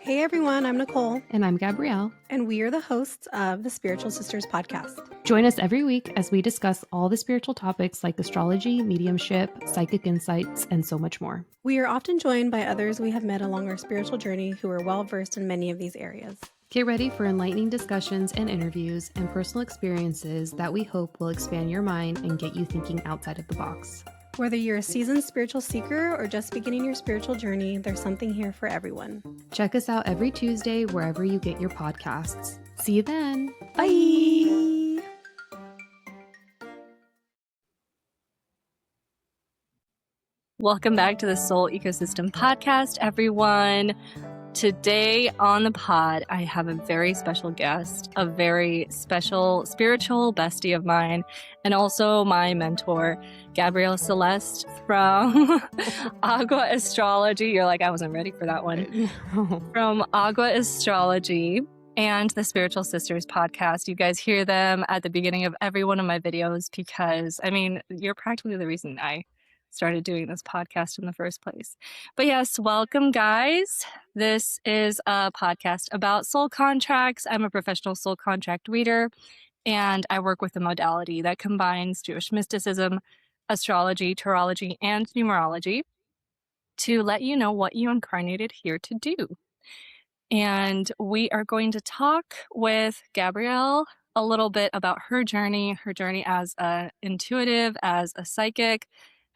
Hey everyone, I'm Nicole. And I'm Gabrielle. And we are the hosts of the Spiritual Sisters podcast. Join us every week as we discuss all the spiritual topics like astrology, mediumship, psychic insights, and so much more. We are often joined by others we have met along our spiritual journey who are well versed in many of these areas. Get ready for enlightening discussions and interviews and personal experiences that we hope will expand your mind and get you thinking outside of the box. Whether you're a seasoned spiritual seeker or just beginning your spiritual journey, there's something here for everyone. Check us out every Tuesday wherever you get your podcasts. See you then. Bye! Welcome back to the Soul Ecosystem Podcast, everyone. Today on the pod, I have a very special guest, a very special spiritual bestie of mine, and also my mentor, Gabrielle Celeste from Agua Astrology. You're like, I wasn't ready for that one. From Agua Astrology and the Spiritual Sisters podcast. You guys hear them at the beginning of every one of my videos because, you're practically the reason I started doing this podcast in the first place. But yes, welcome guys. This is a podcast about soul contracts. I'm a professional soul contract reader, and I work with a modality that combines Jewish mysticism, astrology, tarology, and numerology to let you know what you incarnated here to do. And we are going to talk with Gabrielle a little bit about her journey as an intuitive, as a psychic,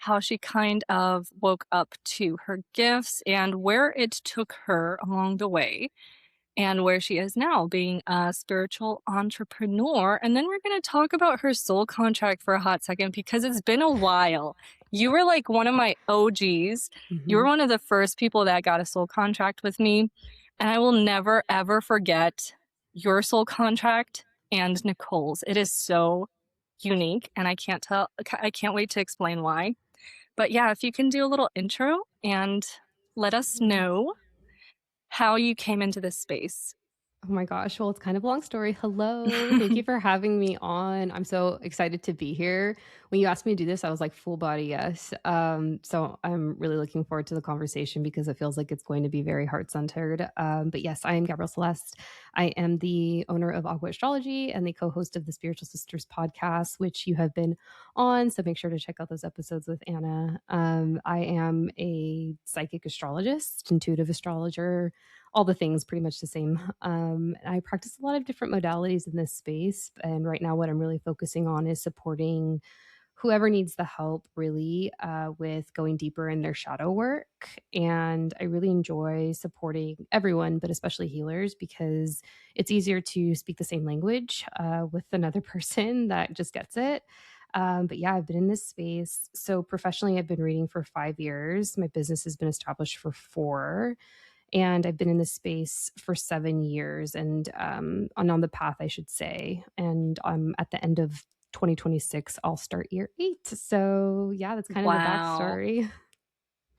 how she kind of woke up to her gifts and where it took her along the way and where she is now being a spiritual entrepreneur. And then we're going to talk about her soul contract for a hot second because it's been a while. You were like one of my OGs. Mm-hmm. You were one of the first people that got a soul contract with me. And I will never, ever forget your soul contract and Nicole's. It is so unique, and I can't wait to explain why. But yeah, if you can do a little intro and let us know how you came into this space. Oh my gosh. Well, it's kind of a long story. Hello. Thank you for having me on. I'm so excited to be here. When you asked me to do this, I was like full body yes. So I'm really looking forward to the conversation because it feels like it's going to be very heart-centered. But yes, I am Gabrielle Celeste. I am the owner of Agua Astrology and the co-host of the Spiritual Sisters podcast, which you have been on. So make sure to check out those episodes with Anna. I am a psychic astrologist, intuitive astrologer, all the things, pretty much the same. I practice a lot of different modalities in this space. And right now what I'm really focusing on is supporting whoever needs the help really with going deeper in their shadow work. And I really enjoy supporting everyone, but especially healers, because it's easier to speak the same language with another person that just gets it. But yeah, I've been in this space. So professionally, I've been reading for 5 years. My business has been established for 4. And I've been in this space for 7 years and on the path, I should say. And at the end of 2026, I'll start year 8. So yeah, that's kind of the backstory.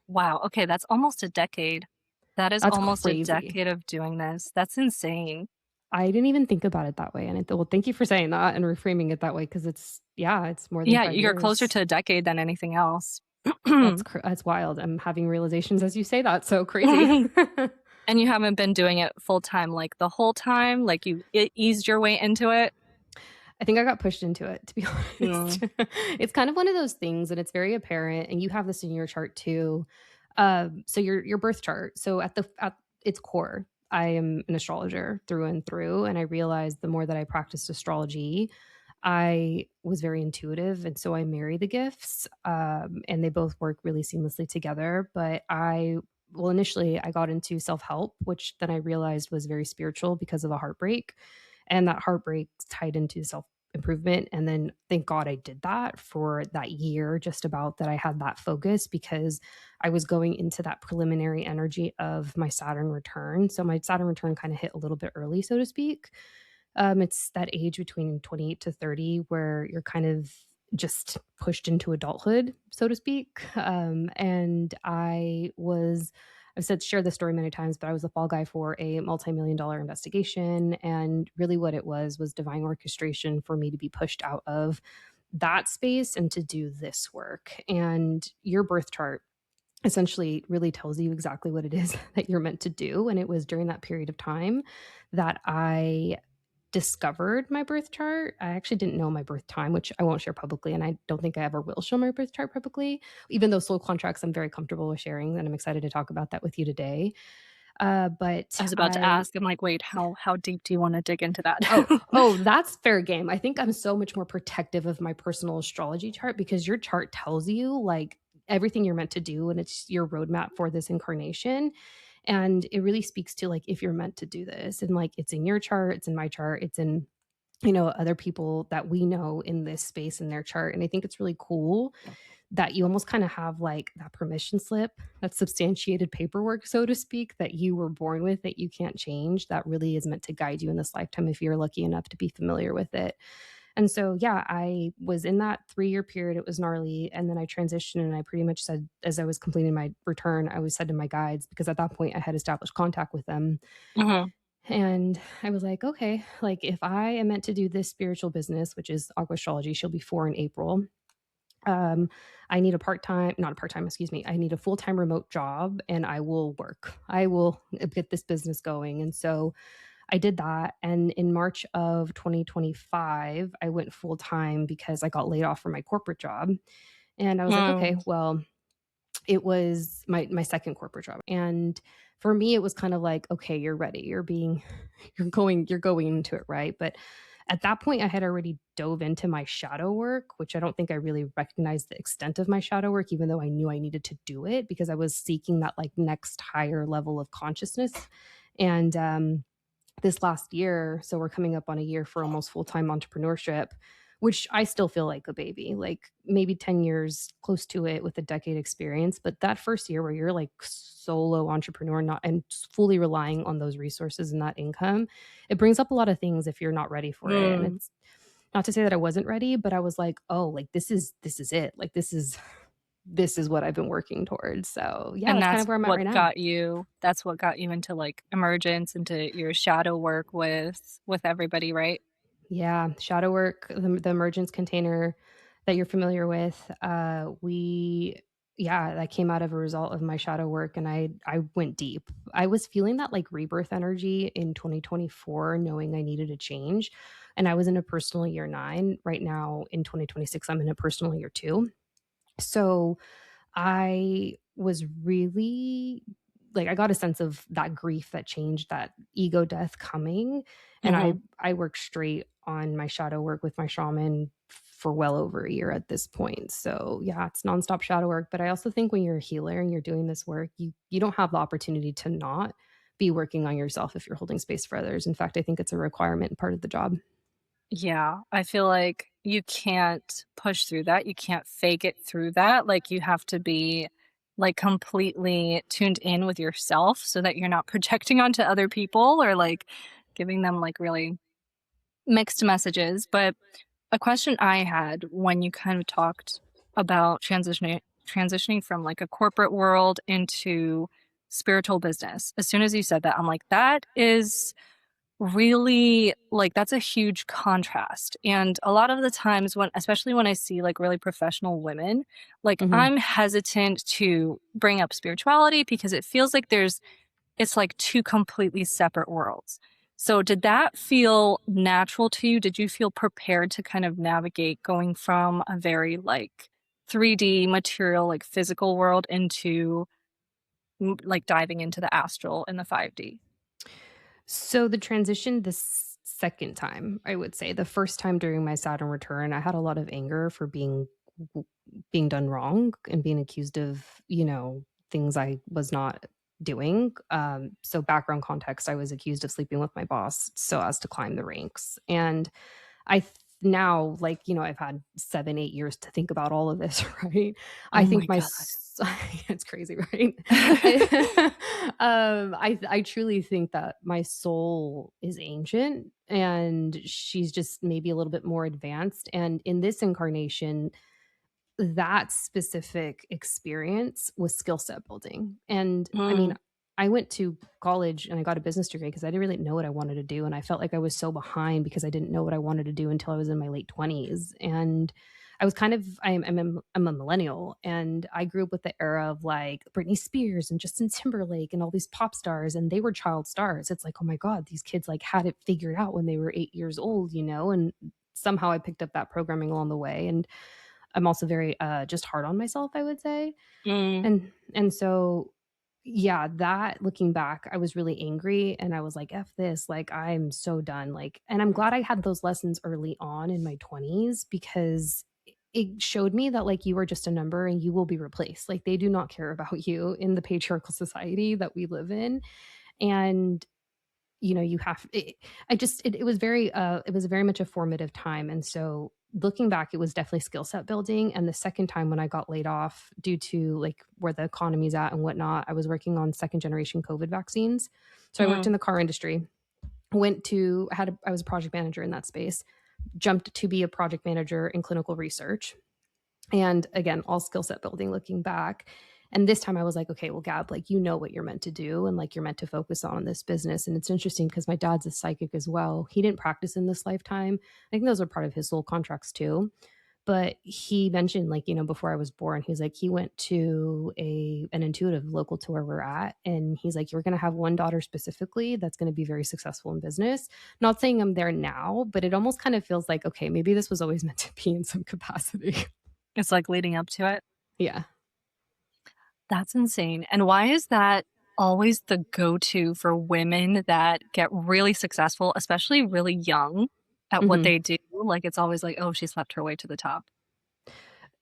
Wow. Okay. That's almost a decade. That's almost crazy. A decade of doing this. That's insane. I didn't even think about it that way. And well, thank you for saying that and reframing it that way. Cause it's more than 5 years. You're closer to a decade than anything else. That's wild. I'm having realizations as you say that. So crazy. And you haven't been doing it full time, like the whole time? Like you eased your way into it? I think I got pushed into it, to be honest. It's kind of one of those things, and it's very apparent. And you have this in your chart too. So your birth chart. So at its core, I am an astrologer through and through. And I realized the more that I practiced astrology, I was very intuitive. And so I marry the gifts and they both work really seamlessly together. But initially I got into self-help, which then I realized was very spiritual because of a heartbreak. And that heartbreak tied into self-improvement. And then thank God I did that for that year, just about that I had that focus because I was going into that preliminary energy of my Saturn return. So my Saturn return kind of hit a little bit early, so to speak. It's that age between 28 to 30 where you're kind of just pushed into adulthood, so to speak. And I've shared this story many times, but I was the fall guy for a multimillion-dollar investigation. And really what it was divine orchestration for me to be pushed out of that space and to do this work. And your birth chart essentially really tells you exactly what it is that you're meant to do. And it was during that period of time that I discovered my birth chart. I actually didn't know my birth time, which I won't share publicly, and I don't think I ever will show my birth chart publicly, even though soul contracts I'm very comfortable with sharing, and I'm excited to talk about that with you today. I But was about to I ask, I'm like, wait, how deep do you want to dig into that? oh, that's fair game. I think I'm so much more protective of my personal astrology chart because your chart tells you like everything you're meant to do and it's your roadmap for this incarnation. And it really speaks to like if you're meant to do this and like it's in your chart, it's in my chart, it's in other people that we know in this space in their chart. And I think it's really cool that you almost kind of have like that permission slip, that substantiated paperwork, so to speak, that you were born with that you can't change, that really is meant to guide you in this lifetime if you're lucky enough to be familiar with it. And so, yeah, I was in that 3-year period. It was gnarly. And then I transitioned and I pretty much said, as I was completing my return, I was said to my guides, because at that point I had established contact with them. Mhm. And I was like, okay, like if I am meant to do this spiritual business, which is aqua astrology, she'll be 4 in April. um, I need a part-time, not a part-time, excuse me. I need a full-time remote job and I will work. I will get this business going. And so I did that. And in March of 2025, I went full-time because I got laid off from my corporate job. And I was like, okay, Mm. well, it was my second corporate job. And for me, it was kind of like, okay, you're ready. You're going into it, right? But at that point, I had already dove into my shadow work, which I don't think I really recognized the extent of my shadow work, even though I knew I needed to do it because I was seeking that like next higher level of consciousness. And this last year, so we're coming up on a year for almost full-time entrepreneurship, which I still feel like a baby, like maybe 10 years close to it with a decade experience. But that first year where you're like solo entrepreneur, not and fully relying on those resources and that income, it brings up a lot of things if you're not ready for it. And Mm. it's not to say that I wasn't ready, but I was like, oh, like this is it. Like this is what I've been working towards. So yeah, And that's kind of where I'm at right now. that's what got you into, like, emergence, into your shadow work with everybody, right? Yeah, shadow work, the emergence container that you're familiar with, that came out of a result of my shadow work, and I went deep. I was feeling that, like, rebirth energy in 2024, knowing I needed a change, and I was in a personal year 9. Right now in 2026, I'm in a personal year 2. So I was really like I got a sense of that grief, that change, that ego death coming, and I Mhm. I worked straight on my shadow work with my shaman for well over a year at this point. So, yeah, it's nonstop shadow work, but I also think when you're a healer and you're doing this work, you don't have the opportunity to not be working on yourself if you're holding space for others. In fact, I think it's a requirement and part of the job. Yeah, I feel like you can't push through that, you can't fake it through that, like, you have to be, like, completely tuned in with yourself so that you're not projecting onto other people or, like, giving them, like, really mixed messages. But a question I had when you kind of talked about transitioning from, like, a corporate world into spiritual business, as soon as you said that, I'm like, "That is really like, that's a huge contrast." And a lot of the times when especially when I see, like, really professional women, like, Mhm. I'm hesitant to bring up spirituality because it feels like it's like 2 completely separate worlds. So did that feel natural to you? Did you feel prepared to kind of navigate going from a very, like, 3D material, like, physical world into, like, diving into the astral and the 5D? So the transition this second time, I would say, the first time during my Saturn return, I had a lot of anger for being done wrong and being accused of, things I was not doing. So background context, I was accused of sleeping with my boss so as to climb the ranks. And now, like, I've had 7, 8 years to think about all of this, right? I Oh think my god. it's crazy, right? I, I truly think that my soul is ancient and she's just maybe a little bit more advanced. And in this incarnation, that specific experience was skill set building. And I mean, Mm. I went to college and I got a business degree because I didn't really know what I wanted to do. And I felt like I was so behind because I didn't know what I wanted to do until I was in my late 20s. And I'm a millennial, and I grew up with the era of like Britney Spears and Justin Timberlake and all these pop stars, and they were child stars. It's like, oh my God, these kids like had it figured out when they were 8 years old, and somehow I picked up that programming along the way. And I'm also very just hard on myself, I would say. Mm. And so yeah, that looking back, I was really angry and I was like, F this, like I'm so done. Like, and I'm glad I had those lessons early on in my 20s because it showed me that like you are just a number and you will be replaced. Like they do not care about you in the patriarchal society that we live in. And you have it was very much a formative time. And so looking back, it was definitely skill set building. And the second time when I got laid off due to like where the economy's at and whatnot, I was working on second generation COVID vaccines. So I worked in the car industry, I was a project manager in that space, jumped to be a project manager in clinical research. And again, all skill set building looking back. And this time I was like, okay, well, Gab, like, what you're meant to do and like you're meant to focus on this business. And it's interesting because my dad's a psychic as well. He didn't practice in this lifetime. I think those are part of his soul contracts too. But he mentioned, like, before I was born, he's like, he went to an intuitive local to where we're at. And he's like, you're going to have one daughter specifically that's going to be very successful in business. Not saying I'm there now, but it almost kind of feels like, okay, maybe this was always meant to be in some capacity. It's like leading up to it. Yeah. That's insane. And why is that always the go-to for women that get really successful, especially really young at what they do? Like it's always like, oh, she slept her way to the top.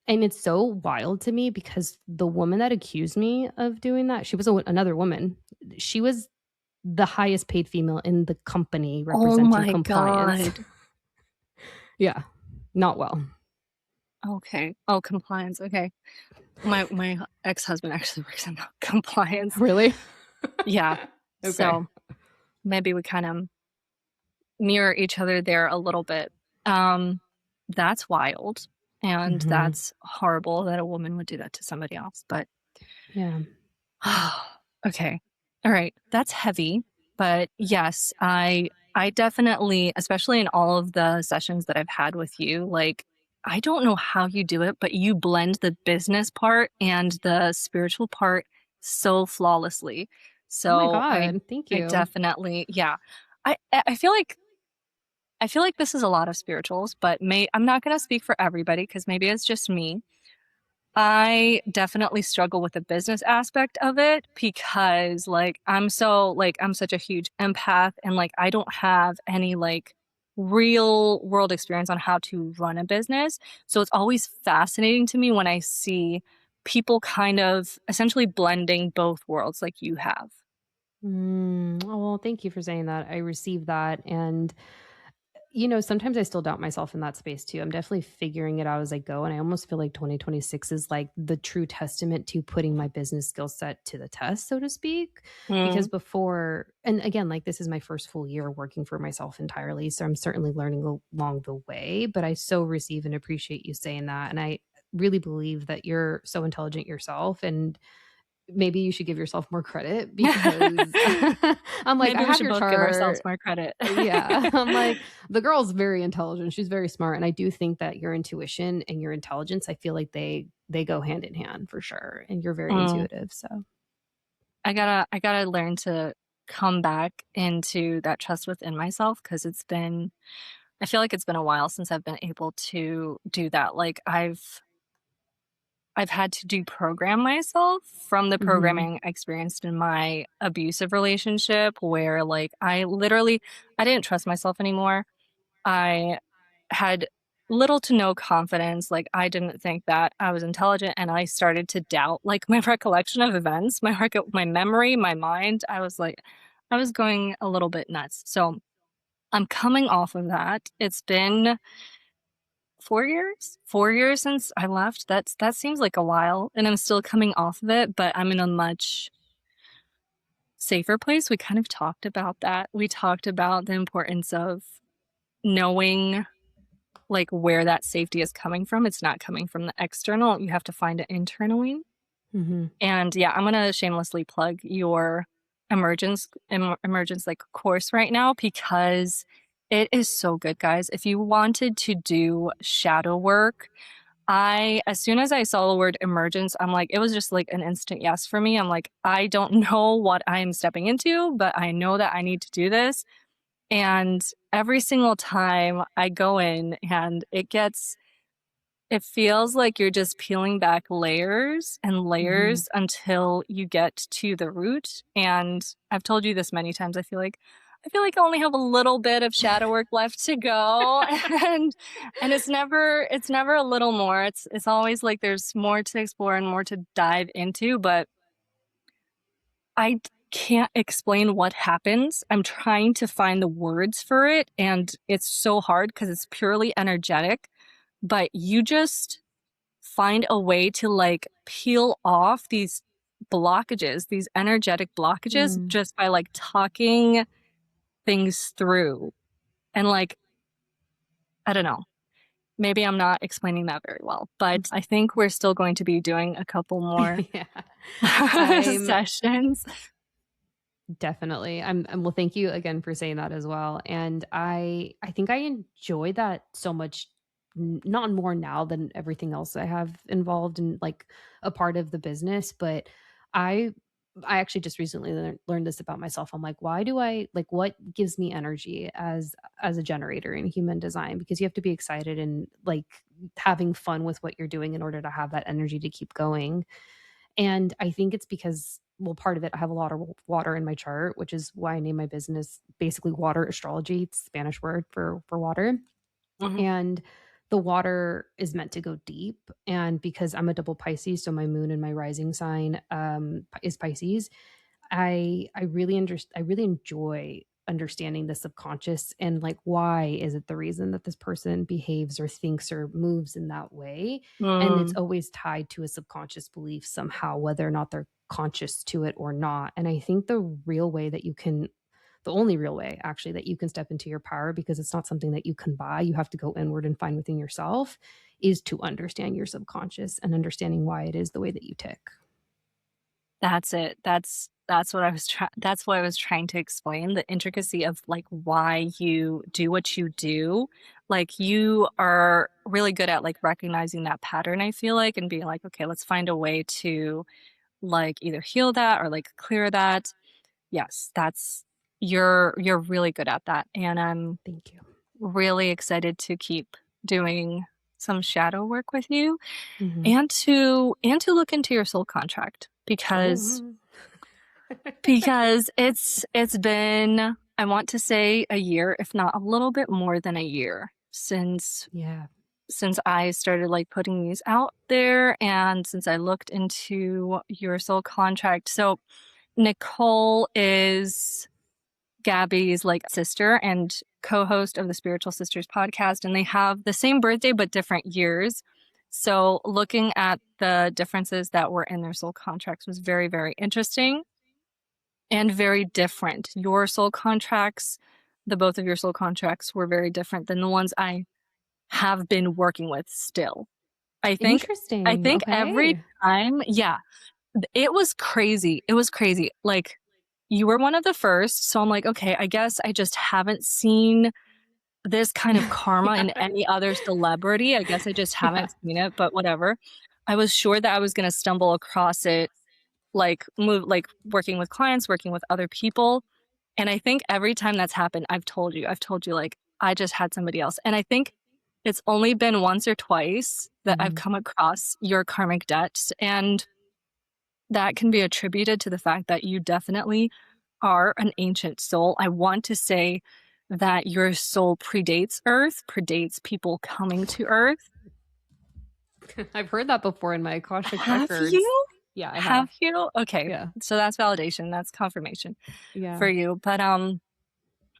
And it's so wild to me because the woman that accused me of doing that, she was another woman. She was the highest paid female in the company representing compliance. God. Yeah, not well. Okay. Oh, compliance. Okay. My ex-husband actually works in compliance. Really? Yeah. Okay. So maybe we kind of mirror each other there a little bit. That's wild. And that's horrible that a woman would do that to somebody else. But yeah. Okay. All right. That's heavy. But yes, I definitely, especially in all of the sessions that I've had with you, like, I don't know how you do it, but you blend the business part and the spiritual part so flawlessly. So oh my God, thank you. I definitely, yeah. I feel like this is a lot of spirituals, but I'm not going to speak for everybody because maybe it's just me. I definitely struggle with the business aspect of it because like I'm such a huge empath and like I don't have any like real world experience on how to run a business. So it's always fascinating to me when I see people kind of essentially blending both worlds like you have. Oh, well, thank you for saying that. I received that. And sometimes I still doubt myself in that space too. I'm definitely figuring it out as I go. And I almost feel like 2026 is like the true testament to putting my business skill set to the test, so to speak. Because before, and again, like this is my first full year working for myself entirely. So I'm certainly learning along the way, but I so receive and appreciate you saying that. And I really believe that you're so intelligent yourself, and maybe you should give yourself more credit because I'm like, maybe I have your both chart. give ourselves more credit. Yeah. I'm like, the girl's very intelligent. She's very smart. And I do think that your intuition and your intelligence, I feel like they go hand in hand for sure. And you're very intuitive. So I gotta learn to come back into that trust within myself because I feel like it's been a while since I've been able to do that. Like I've had to deprogram myself from the programming I experienced in my abusive relationship where like I didn't trust myself anymore. I had little to no confidence. Like I didn't think that I was intelligent and I started to doubt like my recollection of events, my memory, my mind. I was going a little bit nuts. So I'm coming off of that. It's been 4 years since I left. That seems like a while and I'm still coming off of it, but I'm in a much safer place. We kind of talked about that. We talked about the importance of knowing like where that safety is coming from. It's not coming from the external. You have to find it internally. And yeah, I'm going to shamelessly plug your emergence like course right now because it is so good, guys. If you wanted to do shadow work, as soon as I saw the word emergence, I'm like, it was just like an instant yes for me. I'm like, I don't know what I am stepping into, but I know that I need to do this. And every single time I go in, and it feels like you're just peeling back layers and layers until you get to the root. And I've told you this many times. I only have a little bit of shadow work left to go. And it's never a little more. It's always like there's more to explore and more to dive into, but I can't explain what happens. I'm trying to find the words for it, and it's so hard because it's purely energetic, but you just find a way to like peel off these blockages, these energetic blockages, just by like talking things through. And like, I don't know, maybe I'm not explaining that very well, but I think we're still going to be doing a couple more sessions. Definitely. Well, thank you again for saying that as well. And I think I enjoy that so much, not more now than everything else I have involved in like a part of the business, but I actually just recently learned this about myself. I'm like, why do I like what gives me energy as a generator in human design? Because you have to be excited and like having fun with what you're doing in order to have that energy to keep going. And I think it's because, well, part of it, I have a lot of water in my chart, which is why I name my business basically water astrology. It's Spanish word for water. And the water is meant to go deep. And because I'm a double Pisces, so my moon and my rising sign is Pisces, I really enjoy understanding the subconscious and like why is it the reason that this person behaves or thinks or moves in that way. And it's always tied to a subconscious belief somehow, whether or not they're conscious to it or not. And I think the only real way actually that you can step into your power, because it's not something that you can buy, you have to go inward and find within yourself, is to understand your subconscious and understanding why it is the way that you tick. That's it. That's what I was trying to explain, the intricacy of like why you do what you do. Like you are really good at like recognizing that pattern, I feel like, and being like, okay, let's find a way to like either heal that or like clear that. Yes, you're really good at that. And I'm Thank you. really excited to keep doing some shadow work with you and to look into your soul contract because it's been, I want to say a year, if not a little bit more than a year since I started like putting these out there and since I looked into your soul contract. So Nicole is Gabby's like sister and co-host of the Spiritual Sisters podcast, and they have the same birthday but different years. So looking at the differences that were in their soul contracts was very, very interesting and very different. Your soul contracts, the both of your soul contracts were very different than the ones I have been working with still. I think every time, it was crazy. It was crazy. Like you were one of the first. So I'm like, okay, I guess I just haven't seen this kind of karma in any other celebrity. I guess I just haven't seen it, but whatever. I was sure that I was going to stumble across it, like working with clients, working with other people. And I think every time that's happened, I've told you like, I just had somebody else. And I think it's only been once or twice that I've come across your karmic debts. And that can be attributed to the fact that you definitely are an ancient soul. I want to say that your soul predates Earth, predates people coming to Earth. I've heard that before in my Akashic records. Have you? Yeah, I have. Have you? Okay. Yeah. So that's validation. That's confirmation for you. But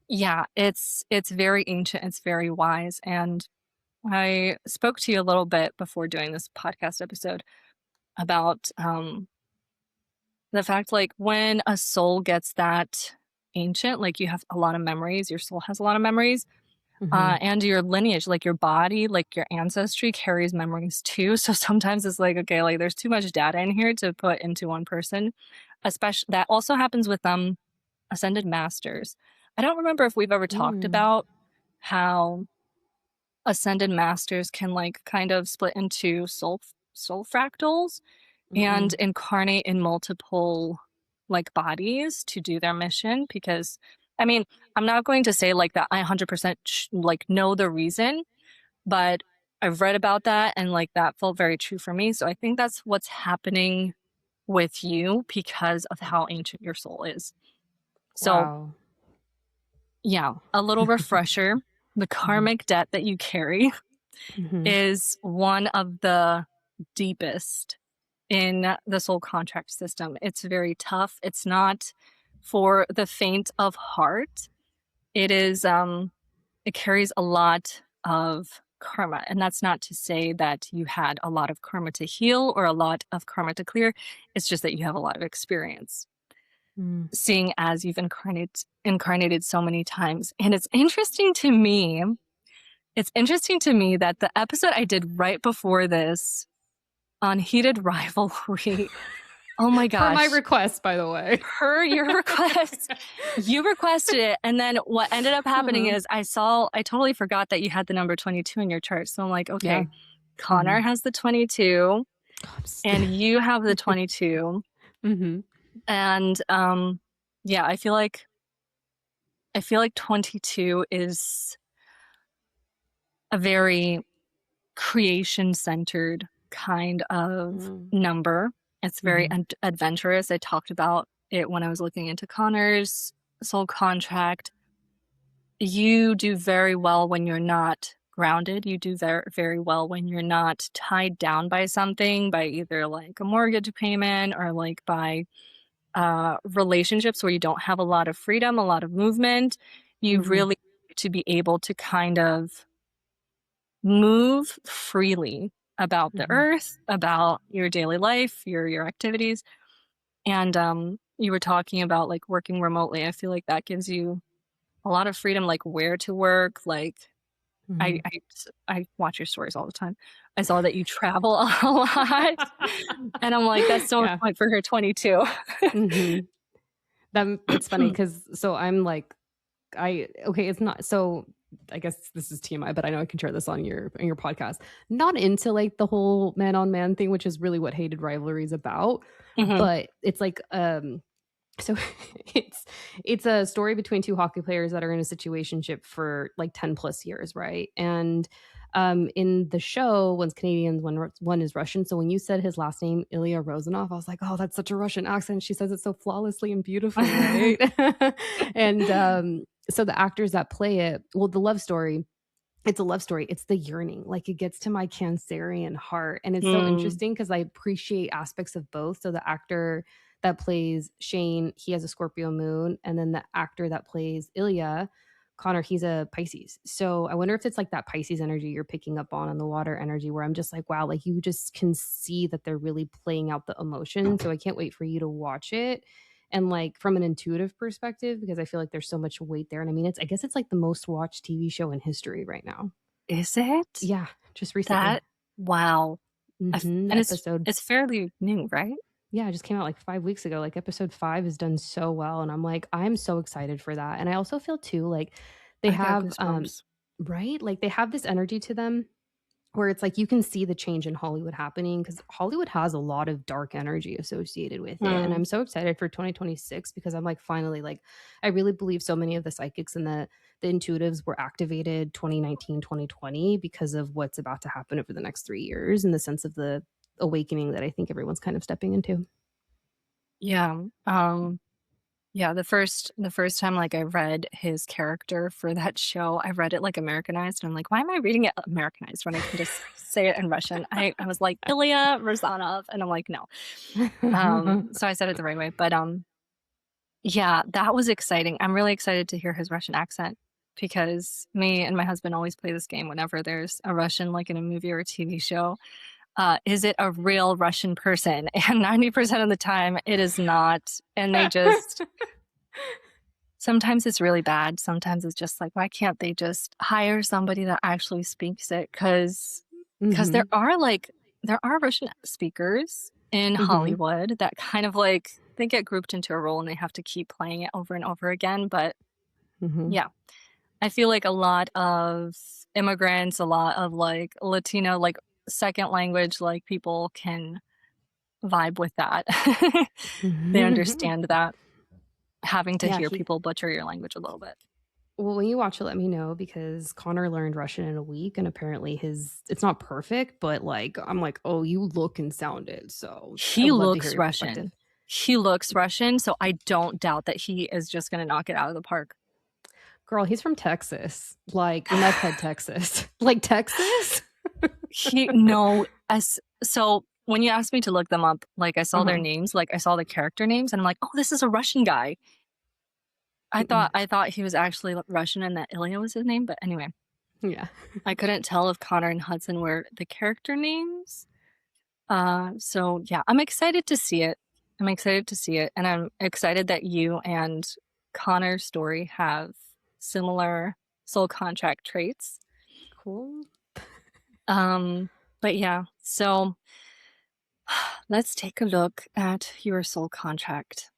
yeah, it's very ancient. It's very wise. And I spoke to you a little bit before doing this podcast episode about the fact like when a soul gets that ancient, like you have a lot of memories, your soul has a lot of memories, and your lineage, like your body, like your ancestry carries memories too. So sometimes it's like, okay, like there's too much data in here to put into one person. Especially that also happens with ascended masters. I don't remember if we've ever talked about how ascended masters can like kind of split into soul fractals and incarnate in multiple like bodies to do their mission. Because I mean, I'm not going to say like that I 100% like know the reason, but I've read about that and like that felt very true for me. So I think that's what's happening with you because of how ancient your soul is. So Wow. yeah, a little refresher. The karmic debt that you carry is one of the deepest in the soul contract system. It's very tough. It's not for the faint of heart. It is it carries a lot of karma. And that's not to say that you had a lot of karma to heal or a lot of karma to clear. It's just that you have a lot of experience. Seeing as you've incarnated so many times. And it's interesting to me that the episode I did right before this on heated rivalry, oh my gosh. Per my request, by the way. Per your request. You requested it. And then what ended up happening is I totally forgot that you had the number 22 in your chart. So I'm like, okay, Connor has the 22 and you have the 22. And yeah, I feel like 22 is a very creation-centered kind of number. It's very adventurous. I talked about it when I was looking into Connor's soul contract. You do very well when you're not grounded. You do very, very well when you're not tied down by something, by either like a mortgage payment or like by relationships where you don't have a lot of freedom, a lot of movement. You really need to be able to kind of move freely about the earth, about your daily life, your activities. And you were talking about like working remotely. I feel like that gives you a lot of freedom, like where to work. Like I watch your stories all the time. I saw that you travel a lot. And I'm like, that's so much for her 22. It's funny because so I'm like, it's not so. I guess this is TMI, but I know I can share this on your podcast. Not into like the whole man on man thing, which is really what Hated Rivalry is about. But it's like so it's a story between two hockey players that are in a situationship for like 10 plus years, right? And in the show, one's Canadian, one is Russian. So when you said his last name, Ilya Rozanov, I was like, oh, that's such a Russian accent. She says it so flawlessly and beautifully, right? And so the actors that play it, well, the love story, it's a love story. It's the yearning. Like it gets to my Cancerian heart. And it's so interesting because I appreciate aspects of both. So the actor that plays Shane, he has a Scorpio moon. And then the actor that plays Ilya, Connor, he's a Pisces. So I wonder if it's like that Pisces energy you're picking up on the water energy where I'm just like, wow, like you just can see that they're really playing out the emotion. So I can't wait for you to watch it. And like from an intuitive perspective, because I feel like there's so much weight there. And I mean, I guess it's like the most watched TV show in history right now. Is it? Yeah, just recently. Wow. And it's fairly new, right? Yeah, it just came out like 5 weeks ago. Like episode 5 has done so well. And I'm like, I'm so excited for that. And I also feel too, like they have, right? Like they have this energy to them where it's like you can see the change in Hollywood happening because Hollywood has a lot of dark energy associated with it. And I'm so excited for 2026 because I'm like, finally, like I really believe so many of the psychics and the intuitives were activated 2019, 2020 because of what's about to happen over the next 3 years in the sense of the awakening that I think everyone's kind of stepping into. Yeah. Yeah, the first time like I read his character for that show, I read it like Americanized. And I'm like, why am I reading it Americanized when I can just say it in Russian? I was like, Ilya Rozanov. And I'm like, no. So I said it the right way. But yeah, that was exciting. I'm really excited to hear his Russian accent because me and my husband always play this game whenever there's a Russian, like in a movie or a TV show. Is it a real Russian person? And 90% of the time it is not. And they just, sometimes it's really bad. Sometimes it's just like, why can't they just hire somebody that actually speaks it? Because there are Russian speakers in Hollywood that kind of like, they get grouped into a role and they have to keep playing it over and over again. But yeah, I feel like a lot of immigrants, a lot of like Latino, like second language, like people can vibe with that. They understand that, having to Yeah, hear people butcher your language a little bit. well, when you watch it, let me know because Connor learned Russian in a week, and apparently it's not perfect, but like I'm like, oh, you look and sound it. So I He would love to hear looks your perspective. Russian. He looks Russian, so I don't doubt that he is just going to knock it out of the park. Girl, he's from Texas, like meth head Texas, like Texas. So when you asked me to look them up, like I saw their names, like I saw the character names, and I'm like, oh, this is a Russian guy. I thought he was actually Russian and that Ilya was his name, but anyway. Yeah. I couldn't tell if Connor and Hudson were the character names. So yeah, I'm excited to see it. And I'm excited that you and Connor's Storrie have similar soul contract traits. Cool. But yeah, so let's take a look at your soul contract.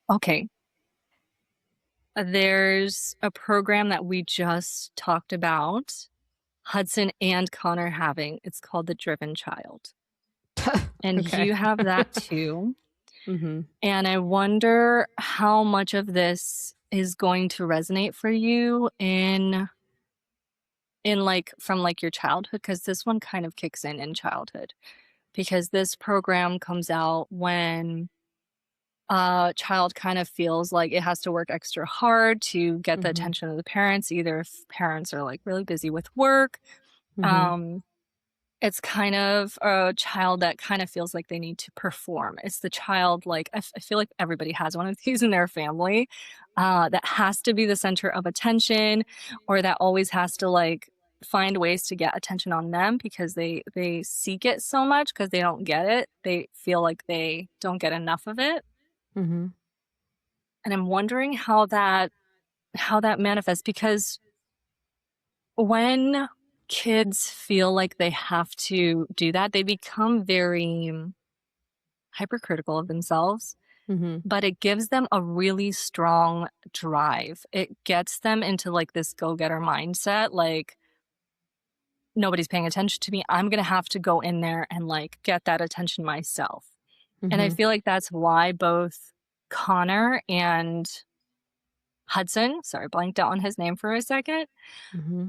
Okay. There's a program that we just talked about, Hudson and Connor having. It's called The Driven Child. And Okay. you have that too. Mm-hmm. And I wonder how much of this is going to resonate for you in like from like your childhood, because this one kind of kicks in childhood, because this program comes out when a child kind of feels like it has to work extra hard to get the attention of the parents, either if parents are like really busy with work. It's kind of a child that kind of feels like they need to perform. It's the child, like, I feel like everybody has one of these in their family, that has to be the center of attention, or that always has to like find ways to get attention on them because they seek it so much because they don't get it. They feel like they don't get enough of it. And I'm wondering how that manifests, because when kids feel like they have to do that, they become very hypercritical of themselves, but it gives them a really strong drive. It gets them into like this go-getter mindset, like, nobody's paying attention to me, I'm gonna have to go in there and like get that attention myself. And I feel like that's why both Connor and Hudson, sorry, blanked out on his name for a second.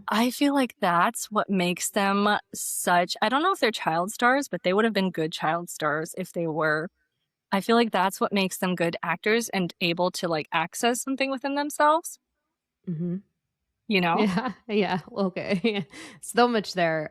I feel like that's what makes them such, I don't know if they're child stars, but they would have been good child stars if they were. I feel like that's what makes them good actors and able to like access something within themselves. You know? Yeah. Okay. So much there.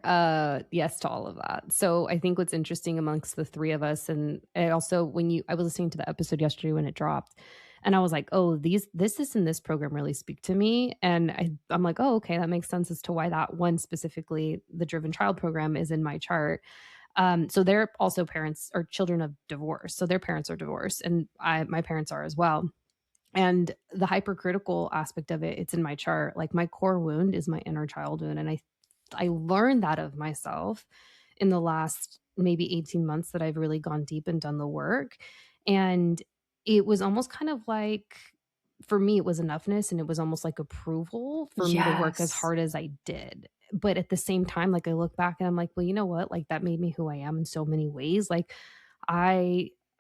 Yes to all of that. So I think what's interesting amongst the three of us, and also I was listening to the episode yesterday when it dropped, and I was like, oh, this and this program really speak to me. And I'm like, oh, okay, that makes sense as to why that one specifically, the Driven Child program, is in my chart. So they're also parents or children of divorce. So their parents are divorced, and my parents are as well. And the hypercritical aspect of it, it's in my chart. Like my core wound is my inner child wound. And I learned that of myself in the last maybe 18 months that I've really gone deep and done the work. And it was almost kind of like, for me, it was enoughness, and it was almost like approval for me to work as hard as I did. But at the same time, like I look back and I'm like, well, you know what? Like that made me who I am in so many ways. Like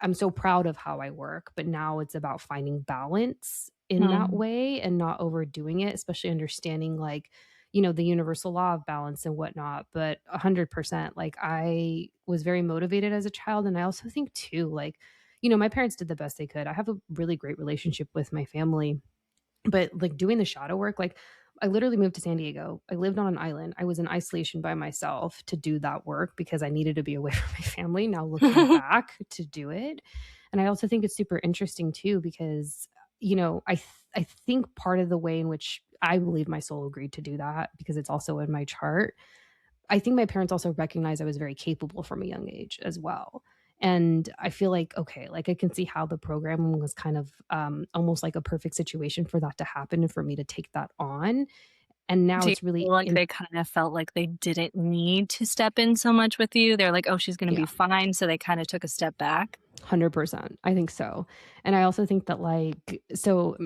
I'm so proud of how I work, but now it's about finding balance in that way and not overdoing it, especially understanding like, the universal law of balance and whatnot. But 100%, like I was very motivated as a child. And I also think too, like, my parents did the best they could. I have a really great relationship with my family, but like doing the shadow work, like I literally moved to San Diego. I lived on an island. I was in isolation by myself to do that work because I needed to be away from my family. Now looking back to do it. And I also think it's super interesting too, because, I think part of the way in which I believe my soul agreed to do that, because it's also in my chart, I think my parents also recognized I was very capable from a young age as well. And I feel like, okay, like I can see how the program was kind of almost like a perfect situation for that to happen and for me to take that on. And now Do you it's really feel like they kind of felt like they didn't need to step in so much with you? They're like, oh, she's going to be fine. So they kind of took a step back. 100%. I think so. And I also think that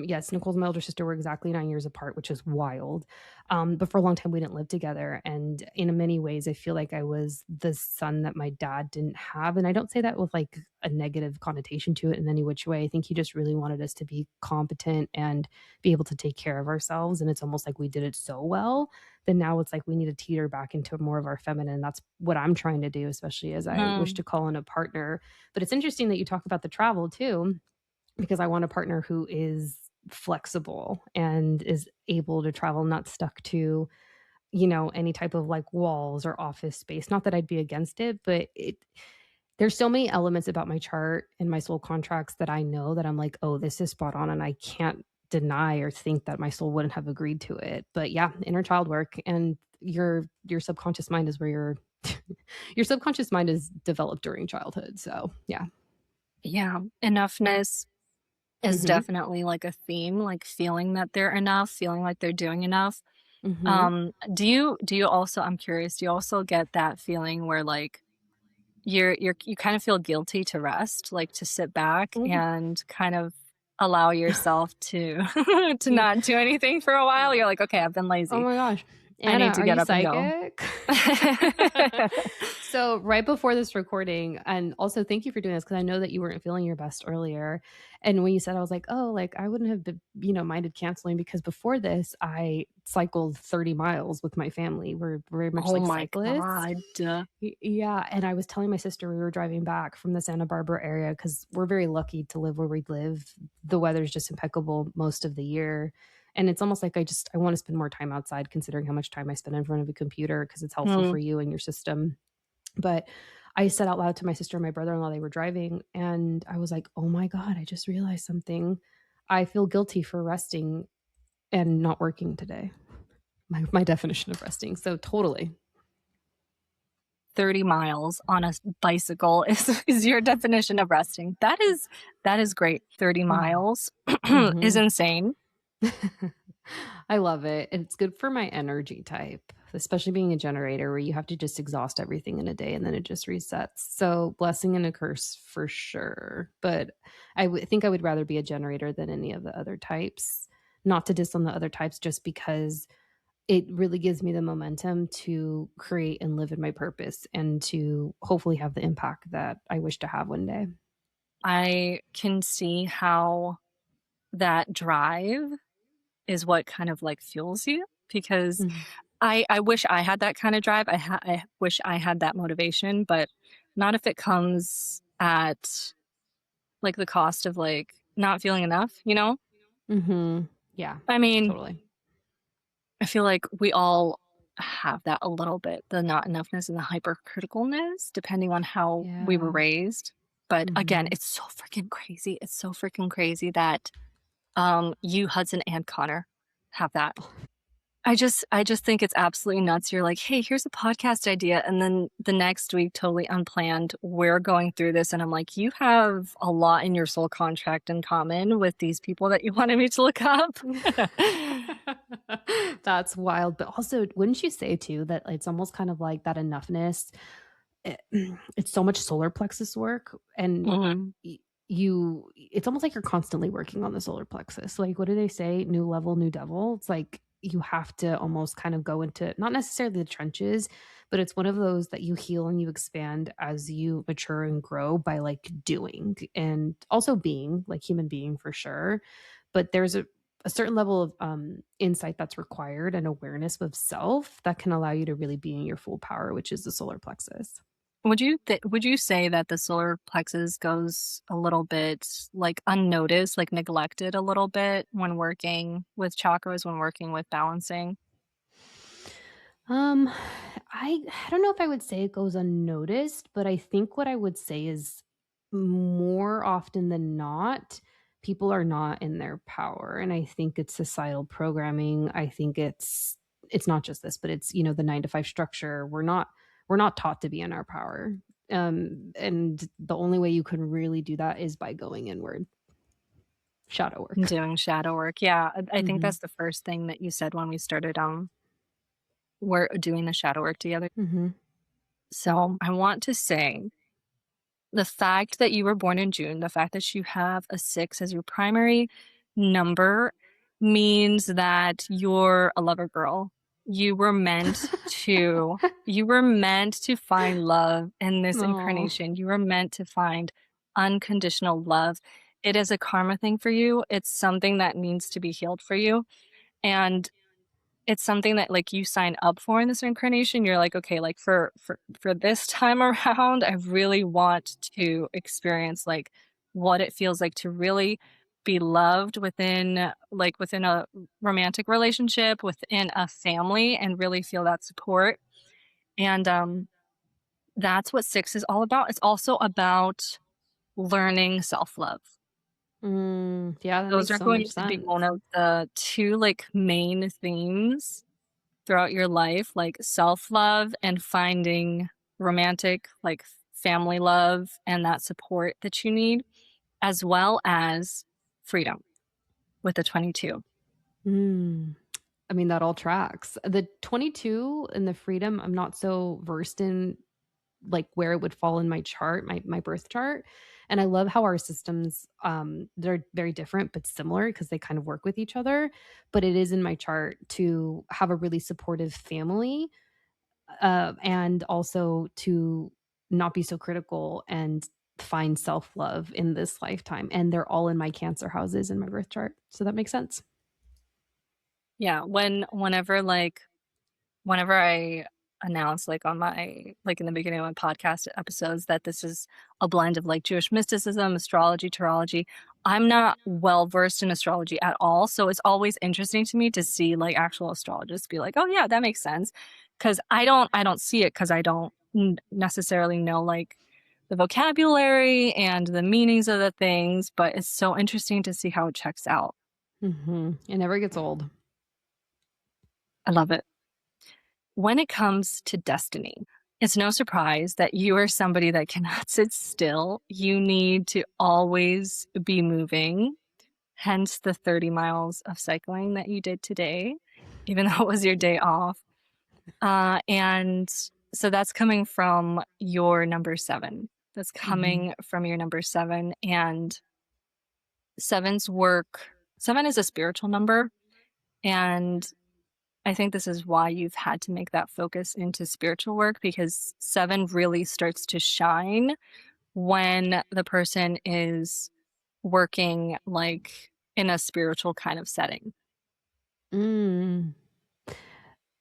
yes, Nicole's my older sister. We're exactly 9 years apart, which is wild. But for a long time, we didn't live together. And in many ways, I feel like I was the son that my dad didn't have. And I don't say that with like a negative connotation to it in any which way. I think he just really wanted us to be competent and be able to take care of ourselves. And it's almost like we did it so well that now it's like we need to teeter back into more of our feminine. That's what I'm trying to do, especially as I wish to call in a partner. But it's interesting that you talk about the travel too, because I want a partner who is flexible and is able to travel, not stuck to, any type of like walls or office space. Not that I'd be against it, but there's so many elements about my chart and my soul contracts that I know that I'm like, oh, this is spot on. And I can't deny or think that my soul wouldn't have agreed to it. But yeah, inner child work and your subconscious mind is where your subconscious mind is developed during childhood. So yeah. Yeah. Enoughness is Mhm. definitely like a theme, like feeling that they're enough, feeling like they're doing enough. Mhm. Do you also, I'm curious, do you also get that feeling where like you kind of feel guilty to rest, like to sit back Mm. and kind of allow yourself to to You not do anything for a while? You're like, okay, I've been Oh lazy. my gosh. I Anna, need to are get you up and go. psychic? So right before this recording, and also thank you for doing this because I know that you weren't feeling your best earlier. And when you said, I was like, oh, like I wouldn't have been, minded canceling because before this, I cycled 30 miles with my family. We're very much Oh like my cyclists. God. Yeah. And I was telling my sister we were driving back from the Santa Barbara area because we're very lucky to live where we live. The weather's just impeccable most of the year. And it's almost like I want to spend more time outside considering how much time I spend in front of a computer because it's helpful Hmm. for you and your system. But I said out loud to my sister and my brother-in-law, they were driving, and I was like, oh my God, I just realized something. I feel guilty for resting and not working today. My definition of resting. So totally. 30 miles on a bicycle is your definition of resting. That is great. 30 miles is Mhm. insane. I love it. It's good for my energy type, especially being a generator where you have to just exhaust everything in a day and then it just resets. So, blessing and a curse for sure. But think I would rather be a generator than any of the other types. Not to diss on the other types, just because it really gives me the momentum to create and live in my purpose and to hopefully have the impact that I wish to have one day. I can see how that drive is what kind of like fuels you, because Mhm. I wish I had that kind of drive. I wish I had that motivation, but not if it comes at like the cost of like not feeling enough, you know? Mhm. Yeah, I mean, totally. I feel like we all have that a little bit, the not enoughness and the hypercriticalness, depending on how we were Yeah. raised. But again, Mhm. it's so freaking crazy. It's so freaking crazy that you, Hudson, and Connor have that. I just think it's absolutely nuts. You're like, hey, here's a podcast idea. And then the next week, totally unplanned, we're going through this. And I'm like, you have a lot in your soul contract in common with these people that you wanted me to look up. That's wild. But also, wouldn't you say too that it's almost kind of like that enoughness? It, it's so much solar plexus work, and Mhm. it's almost like you're constantly working on the solar plexus. Like, what do they say? New level, new devil. It's like you have to almost kind of go into not necessarily the trenches, but it's one of those that you heal and you expand as you mature and grow by like doing and also being like human being for sure. But there's a certain level of insight that's required and awareness of self that can allow you to really be in your full power, which is the solar plexus. Would you say that the solar plexus goes a little bit like unnoticed, like neglected a little bit when working with chakras, when working with balancing? Um, I don't know if I would say it goes unnoticed, but I think what I would say is more often than not, people are not in their power. And I think it's societal programming. I think it's not just this, but it's, the 9 to 5 structure. We're not taught to be in our power. And the only way you can really do that is by going inward. Shadow work. Doing shadow work. Yeah, I think Mm-hmm. that's the first thing that you said when we started we're doing the shadow work together. Mm-hmm. So I want to say The fact that you were born in June, the fact that you have a 6 as your primary number means that you're a lover girl. You were meant to find love in this Oh. incarnation. You were meant to find unconditional love. It is a karma thing for you. It's something that needs to be healed for you. And it's something that, like, you sign up for in this incarnation. You're like, "Okay, like, for this time around, I really want to experience, like, what it feels like to really be loved within, like, within a romantic relationship, within a family, and really feel that support." And, that's what 6 is all about. It's also about learning self-love. Yeah, that Those makes are so going much to be one sense. of the 2, like, main themes throughout your life, like self-love and finding romantic, like family love and that support that you need, as well as freedom with the 22. Mm. I mean, that all tracks. The 22 and the freedom, I'm not so versed in like where it would fall in my chart, my birth chart. And I love how our systems they're very different but similar because they kind of work with each other. But it is in my chart to have a really supportive family and also to not be so critical and find self-love in this lifetime. And they're all in my cancer houses in my birth chart. So that makes sense. Yeah, whenever I announce, like, on my like, in the beginning of my podcast episodes that this is a blend of, like, Jewish mysticism, astrology, tarology, I'm not well versed in astrology at all, so it's always interesting to me to see, like, actual astrologists be like, "Oh, yeah, that makes sense," 'cause I don't see it 'cause I don't necessarily know, like, the vocabulary and the meanings of the things, but it's so interesting to see how it checks out. It never gets old. I love it. When it comes to destiny, it's no surprise that you are somebody that cannot sit still. You need to always be moving, hence the 30 miles of cycling that you did today, even though it was your day off. And so that's coming from your number 7. That's Mhm. coming from your number 7. And sevens work, 7 is a spiritual number. And I think this is why you've had to make that focus into spiritual work because 7 really starts to shine when the person is working like in a spiritual kind of setting. Mm.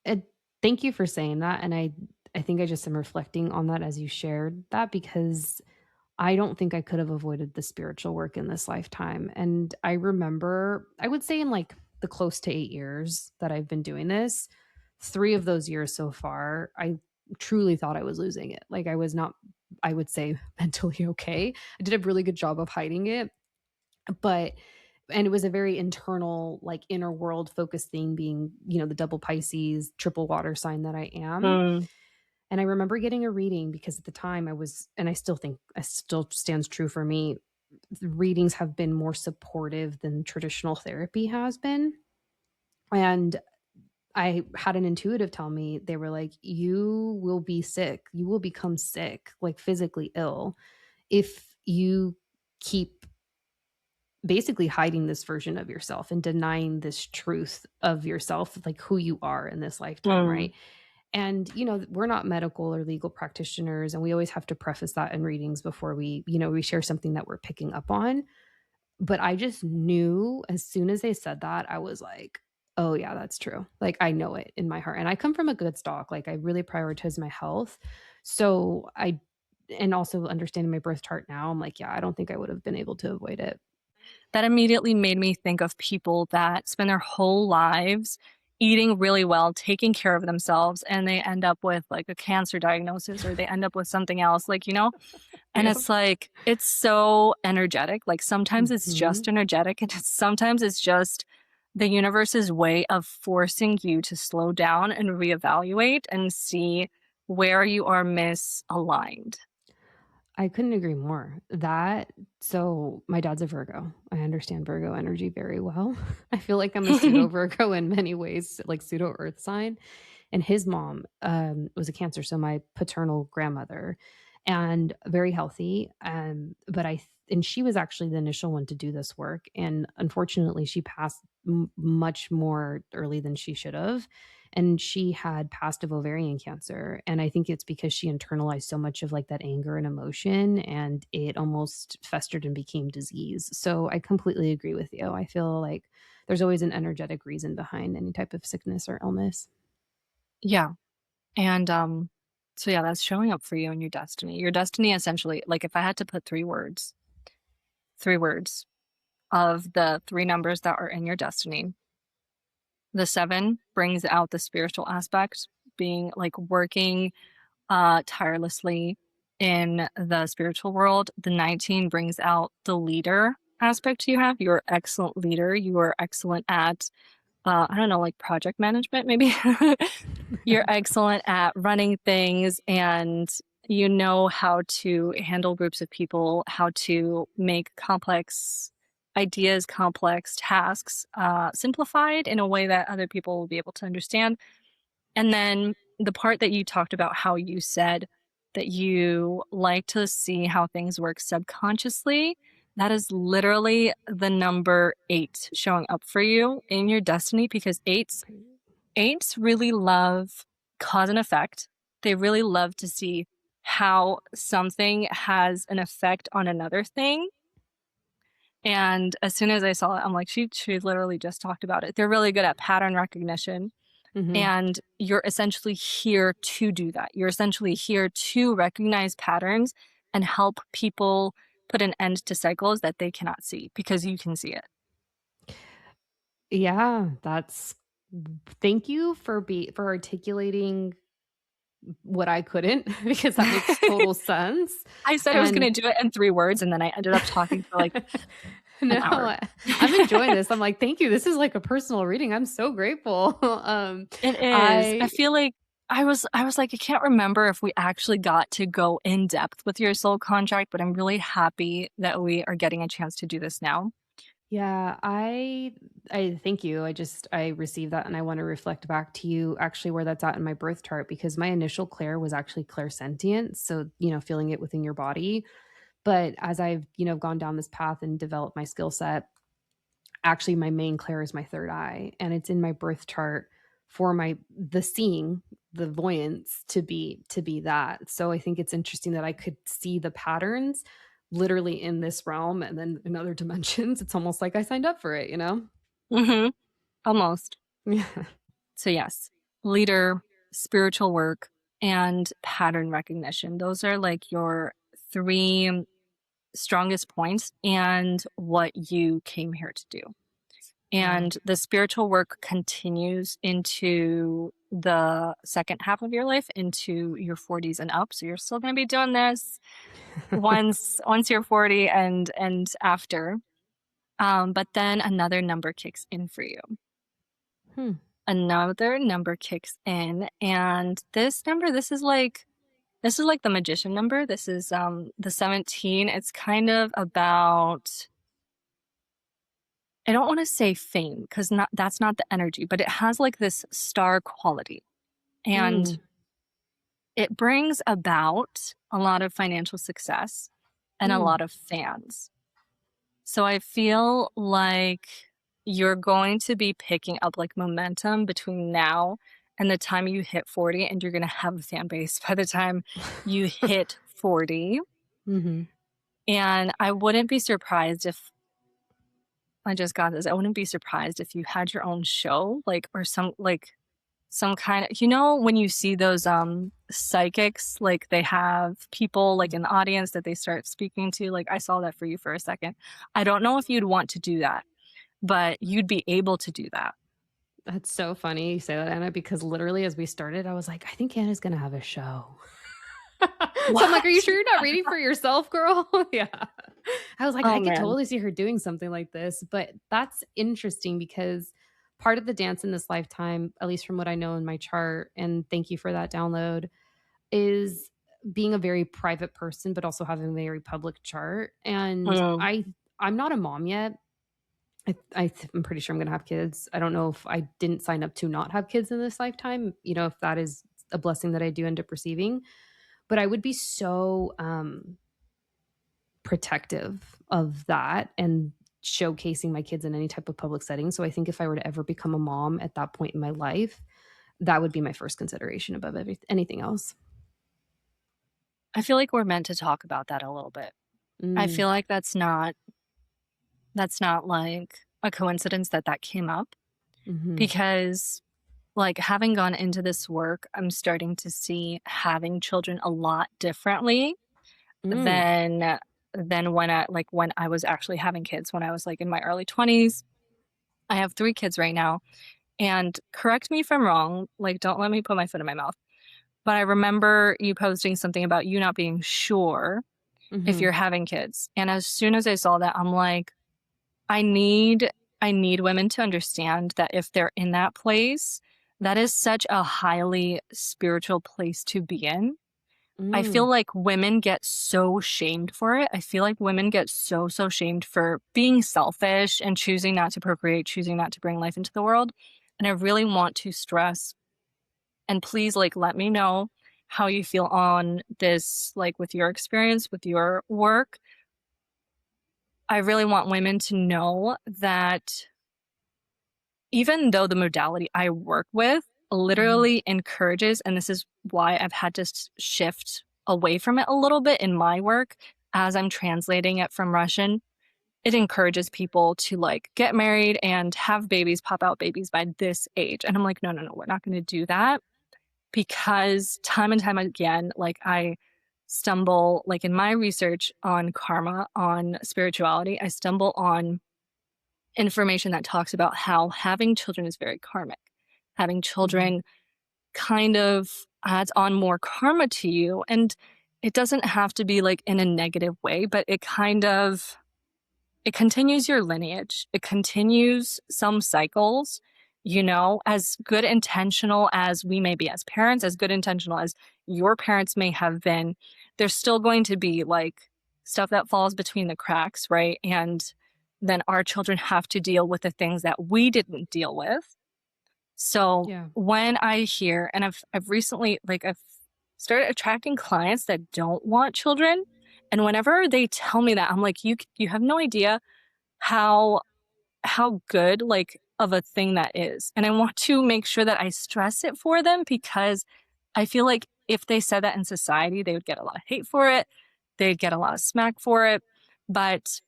And thank you for saying that, and I think I just am reflecting on that as you shared that because I don't think I could have avoided the spiritual work in this lifetime, and I remember I would say in, like, the close to 8 years that I've been doing this, 3 of those years so far, I truly thought I was losing it. Like, I was not, I would say, mentally okay. I did a really good job of hiding it, but and it was a very internal, like, inner world focused thing being, the double Pisces, triple water sign that I am. Mm, And I remember getting a reading because at the time I was, and I still think it still stands true for me, the readings have been more supportive than traditional therapy has been. And I had an intuitive tell me, they were like, "You will be sick. You will become sick, like physically ill, if you keep basically hiding this version of yourself and denying this truth of yourself, like who you are in this lifetime, mm. right?" And, we're not medical or legal practitioners, and we always have to preface that in readings before we share something that we're picking up on. But I just knew as soon as they said that, I was like, oh, yeah, that's true. Like, I know it in my heart. And I come from a good stock. Like, I really prioritize my health. So and also understanding my birth chart now, I'm like, yeah, I don't think I would have been able to avoid it. That immediately made me think of people that spend their whole lives eating really well, taking care of themselves, and they end up with like a cancer diagnosis or they end up with something else, and Yep. it's like, it's so energetic. Like sometimes it's Hmm. just energetic, and sometimes it's just the universe's way of forcing you to slow down and reevaluate and see where you are misaligned. I couldn't agree more. So my dad's a Virgo. I understand Virgo energy very well. I feel like I'm a pseudo Virgo in many ways, like pseudo earth sign. And his mom was a Cancer, so my paternal grandmother. and very healthy. But and she was actually the initial one to do this work. And unfortunately, she passed much more early than she should have. And she had passive ovarian cancer. And I think it's because she internalized so much of like that anger and emotion, and it almost festered and became disease. So I completely agree with you. I feel like there's always an energetic reason behind any type of sickness or illness. Yeah. And so yeah, that's showing up for you in your destiny. Your destiny essentially, like if I had to put three words of the three numbers that are in your destiny, the 7 brings out the spiritual aspect, being like working tirelessly in the spiritual world. The 19 brings out the leader aspect you have. You're an excellent leader. You are excellent at I don't know, like project management, maybe. You're excellent at running things, and you know how to handle groups of people, how to make complex ideas, complex tasks simplified in a way that other people will be able to understand. And then the part that you talked about, how you said that you like to see how things work subconsciously, that is literally the number 8 showing up for you in your destiny, because eights really love cause and effect. They really love to see how something has an effect on another thing. And as soon as I saw it, I'm like, she literally just talked about it. They're really good at pattern recognition. Mhm. And you're essentially here to do that. You're essentially here to recognize patterns and help people put an end to cycles that they cannot see, because you can see it. Yeah, that's thank you for for articulating what I couldn't because that makes total sense. I said I was And going to do it in 3 words, and then I ended up talking for like no, an hour. I'm enjoying this. I'm like, thank you. This is like a personal reading. I'm so grateful. It is. I I feel like I was like, I can't remember if we actually got to go in depth with your soul contract, but I'm really happy that we are getting a chance to do this now. Yeah, I thank you. I received that, and I want to reflect back to you actually where that's at in my birth chart, because my initial clair was actually clairsentient, so feeling it within your body. But as I've gone down this path and developed my skill set, actually my main clair is my third eye, and it's in my birth chart for the seeing, the voyance to be that. So I think it's interesting that I could see the patterns literally in this realm, and then in other dimensions it's almost like I signed up for it, you know? Mhm. Almost. Yeah. So yes, leader, spiritual work, and pattern recognition. Those are like your 3 strongest points and what you came here to do. Wow. And the spiritual work continues into the second half of your life, into your 40s and up. So you're still going to be doing this once you're 40 and after. But then another number kicks in for you. Hmm. Another number kicks in, and this number, this is like the magician number. This is the 17. It's kind of about, I don't want to say fame, because that's not the energy, but it has like this star quality. And Mm. it brings about a lot of financial success and a Mm. lot of fans. So I feel like you're going to be picking up like momentum between now and the time you hit 40, and you're going to have a fan base by the time you hit 40. Mhm. And I wouldn't be surprised if I just got this. I wouldn't be surprised if you had your own show, like, or some kind of, when you see those psychics, like they have people like in the audience that they start speaking to, like I saw that for you for a second. I don't know if you'd want to do that, but you'd be able to do that. That's so funny you say that, Anna, because literally as we started, I was like, I think Anna's gonna have a show. So I'm like, are you What? sure you're not reading for yourself, girl? Yeah. I was like, Oh I could man. totally see her doing something like this. But that's interesting because part of the dance in this lifetime, at least from what I know in my chart, and thank you for that download, is being a very private person, but also having a very public chart. And Mm. I'm not a mom yet. I'm pretty sure I'm gonna have kids. I don't know if I didn't sign up to not have kids in this lifetime, if that is a blessing that I do end up receiving. But I would be so protective of that and showcasing my kids in any type of public setting. So I think if I were to ever become a mom at that point in my life, that would be my first consideration above anything else. I feel like we're meant to talk about that a little bit. I feel like that's not like a coincidence that came up, because like having gone into this work, I'm starting to see having children a lot differently than when I was actually having kids when I was like in my early 20s. I have 3 kids right now, and correct me if I'm wrong, like don't let me put my foot in my mouth. But I remember you posting something about you not being sure if you're having kids. And as soon as I saw that, I'm like, I need women to understand that if they're in that place, that is such a highly spiritual place to be in. I feel like women get so shamed for it. I feel like women get so shamed for being selfish and choosing not to procreate, choosing not to bring life into the world. And I really want to stress, and please like let me know how you feel on this, like with your experience, with your work. I really want women to know that even though the modality I work with literally encourages, and this is why I've had to shift away from it a little bit in my work as I'm translating it from Russian, it encourages people to like get married and have babies, pop out babies by this age. And I'm like, no, we're not going to do that, because time and time again, like I stumble, like in my research on karma, on spirituality, I stumble on information that talks about how having children is very karmic. Having children kind of adds on more karma to you. And it doesn't have to be like in a negative way, but it continues your lineage. It continues some cycles, you know, as good intentional as we may be as parents, as good intentional as your parents may have been, there's still going to be like stuff that falls between the cracks, right? And then our children have to deal with the things that we didn't deal with. So when I hear, and I've recently, like I've started attracting clients that don't want children. And whenever they tell me that, I'm like, you have no idea how good like of a thing that is. And I want to make sure that I stress it for them, because I feel like if they said that in society, they would get a lot of hate for it. They'd get a lot of smack for it. But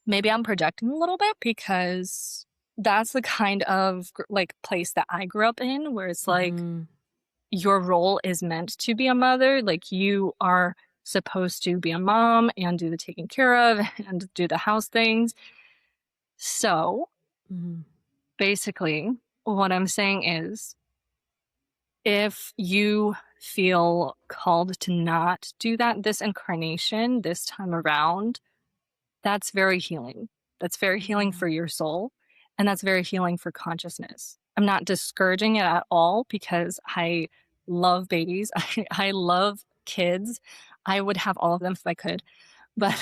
maybe I'm projecting a little bit, because that's the kind of like place that I grew up in, where it's like your role is meant to be a mother. Like you are supposed to be a mom and do the taking care of and do the house things. So basically what I'm saying is, if you feel called to not do that this incarnation, this time around, that's very healing. That's very healing for your soul. And that's very healing for consciousness. I'm not discouraging it at all, because I love babies. I love kids. I would have all of them if I could. But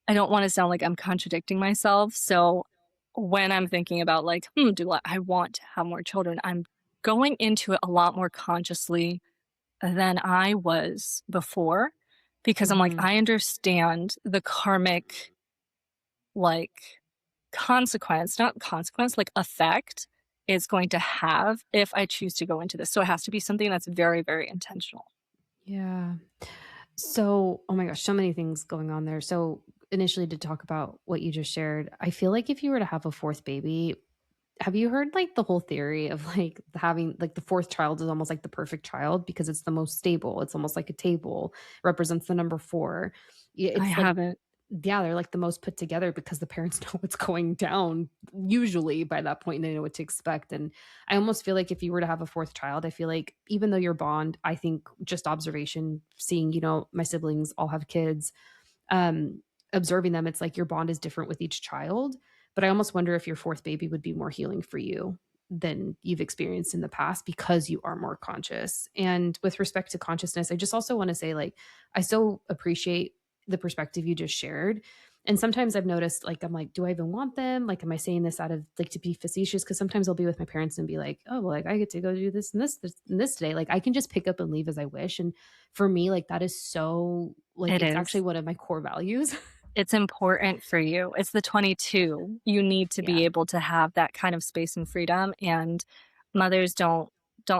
I don't want to sound like I'm contradicting myself. So when I'm thinking about like, do I want to have more children, I'm going into it a lot more consciously than I was before, because I'm like, I understand the karmic, like not consequence, like effect it's going to have if I choose to go into this. So it has to be something that's very, very intentional. Yeah. So, oh my gosh, so many things going on there. So initially to talk about what you just shared, I feel like if you were to have a fourth baby, have you heard like the whole theory of like having like the fourth child is almost like the perfect child because it's the most stable. It's almost like a table, represents the number 4. It's I like, haven't. yeah, they're like the most put together because the parents know what's going down usually by that point, and they know what to expect. And I almost feel like if you were to have a fourth child, I feel like even though your bond, I think just observation, seeing, you know, my siblings all have kids, observing them, it's like your bond is different with each child. But I almost wonder if your fourth baby would be more healing for you than you've experienced in the past, because you are more conscious. And with respect to consciousness, I just also want to say, like, I so appreciate the perspective you just shared. And sometimes I've noticed, like, I'm like, do I even want them? Like, am I saying this out of like to be facetious? Because sometimes I'll be with my parents and be like, oh, well, like I get to go do this and this today. Like I can just pick up and leave as I wish. And for me, like that is so like It it's actually is. one of my core values. It's important for you. It's the 22. You need to Yeah. be able to have that kind of space and freedom, and mothers don't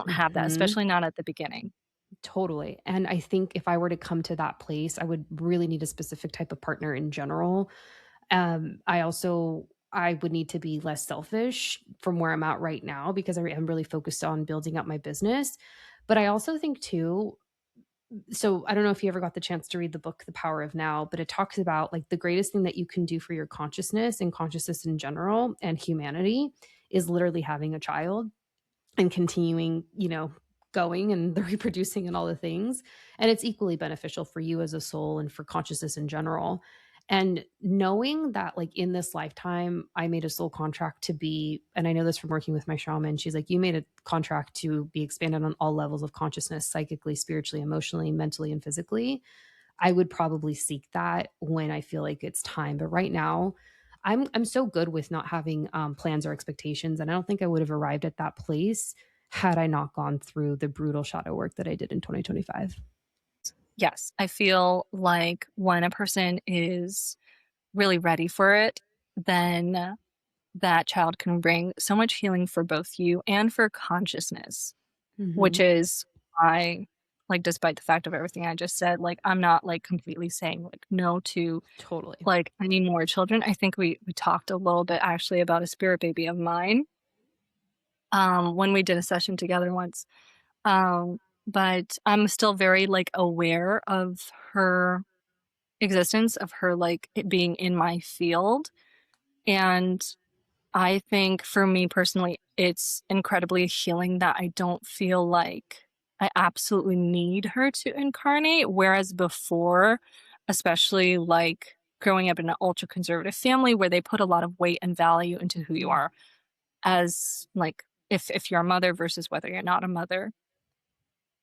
have that, Mhm. especially not at the beginning. Totally. And I think if I were to come to that place, I would really need a specific type of partner in general. I would need to be less selfish from where I'm at right now because am really focused on building up my business. But I also think too, so I don't know if you ever got the chance to read the book The Power of Now, but it talks about like the greatest thing that you can do for your consciousness and consciousness in general and humanity is literally having a child and continuing, going and the reproducing and all the things. And it's equally beneficial for you as a soul and for consciousness in general. And knowing that, like, in this lifetime, I made a soul contract to be, and I know this from working with my shaman, she's like, you made a contract to be expanded on all levels of consciousness, psychically, spiritually, emotionally, mentally, and physically. I would probably seek that when I feel like it's time. But right now, I'm so good with not having plans or expectations, and I don't think I would have arrived at that place had I not gone through the brutal shadow work that I did in 2025. Yes, I feel like when a person is really ready for it, then that child can bring so much healing for both you and for consciousness, which Hmm. is why, like, despite the fact of everything I just said, like, I'm not like completely saying like no to Totally. like I need more children. I think we talked a little bit actually about a spirit baby of mine when we did a session together once. Um, but I'm still very like aware of her existence, of her like it being in my field. And I think for me personally, it's incredibly healing that I don't feel like I absolutely need her to incarnate. Whereas before, especially like growing up in an ultra conservative family where they put a lot of weight and value into who you Yeah. are as like if you're a mother versus whether you're not a mother.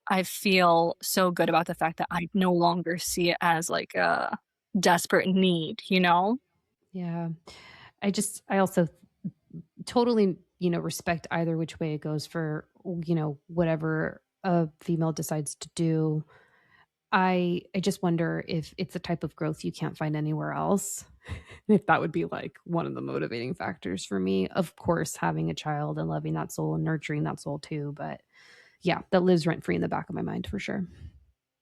I feel so good about the fact that I no longer see it as like a desperate need, you know? Yeah. I also totally, respect either which way it goes for, whatever a female decides to do. I just wonder if it's a type of growth you can't find anywhere else. If that would be like one of the motivating factors for me. Of course, having a child and loving that soul and nurturing that soul too. But yeah, that lives rent free in the back of my mind for sure.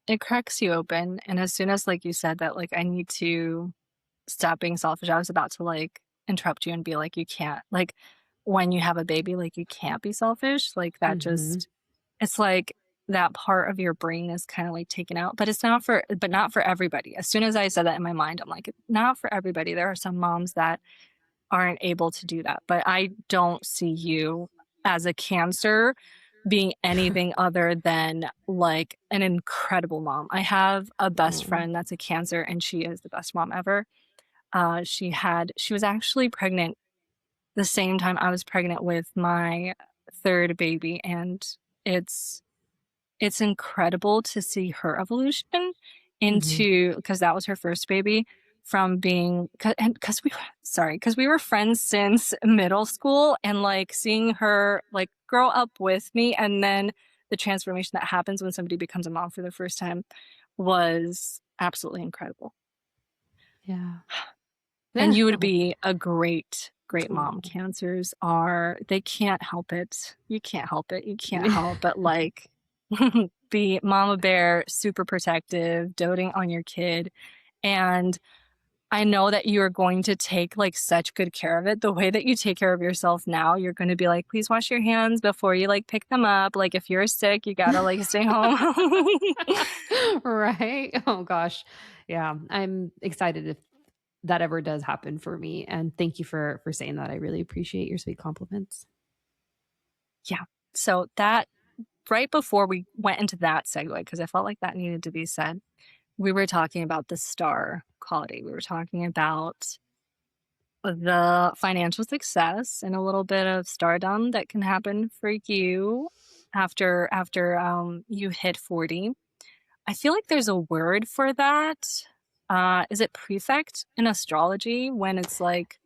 It cracks you open. And as soon as like you said that like I need to stop being selfish, I was about to like interrupt you and be like, you can't like when you have a baby, like you can't be selfish. Like that Hmm. just it's like that part of your brain is kind of like taken out. But it's not for but not for everybody. As soon as I said that in my mind, I'm like, not for everybody. There are some moms that aren't able to do that. But I don't see you as a Cancer being anything other than like an incredible mom. I have a best Oh. friend that's a Cancer and she is the best mom ever. She was actually pregnant the same time I was pregnant with my third baby, and it's it's incredible to see her evolution Hmm. into because that was her first baby from being because we sorry because we were friends since middle school and like seeing her like grow up with me and then the transformation that happens when somebody becomes a mom for the first time was absolutely incredible. Yeah. And you would Oh. be a great mom. Oh. Cancers are they can't help it. You can't help it. You can't help but like be mama bear, super protective, doting on your kid. And I know that you are going to take like such good care of it. The way that you take care of yourself now, you're going to be like, please wash your hands before you like pick them up. Like if you're sick, you gotta like stay home. Right? Oh gosh. Yeah. I'm excited if that ever does happen for me. And thank you for saying that. I really appreciate your sweet compliments. Yeah. So that right before we went into that segue, because I felt like that needed to be said, we were talking about the star quality. We were talking about the financial success and a little bit of stardom that can happen for you after you hit 40. I feel like there's a word for that. is it prefect in astrology when it's like,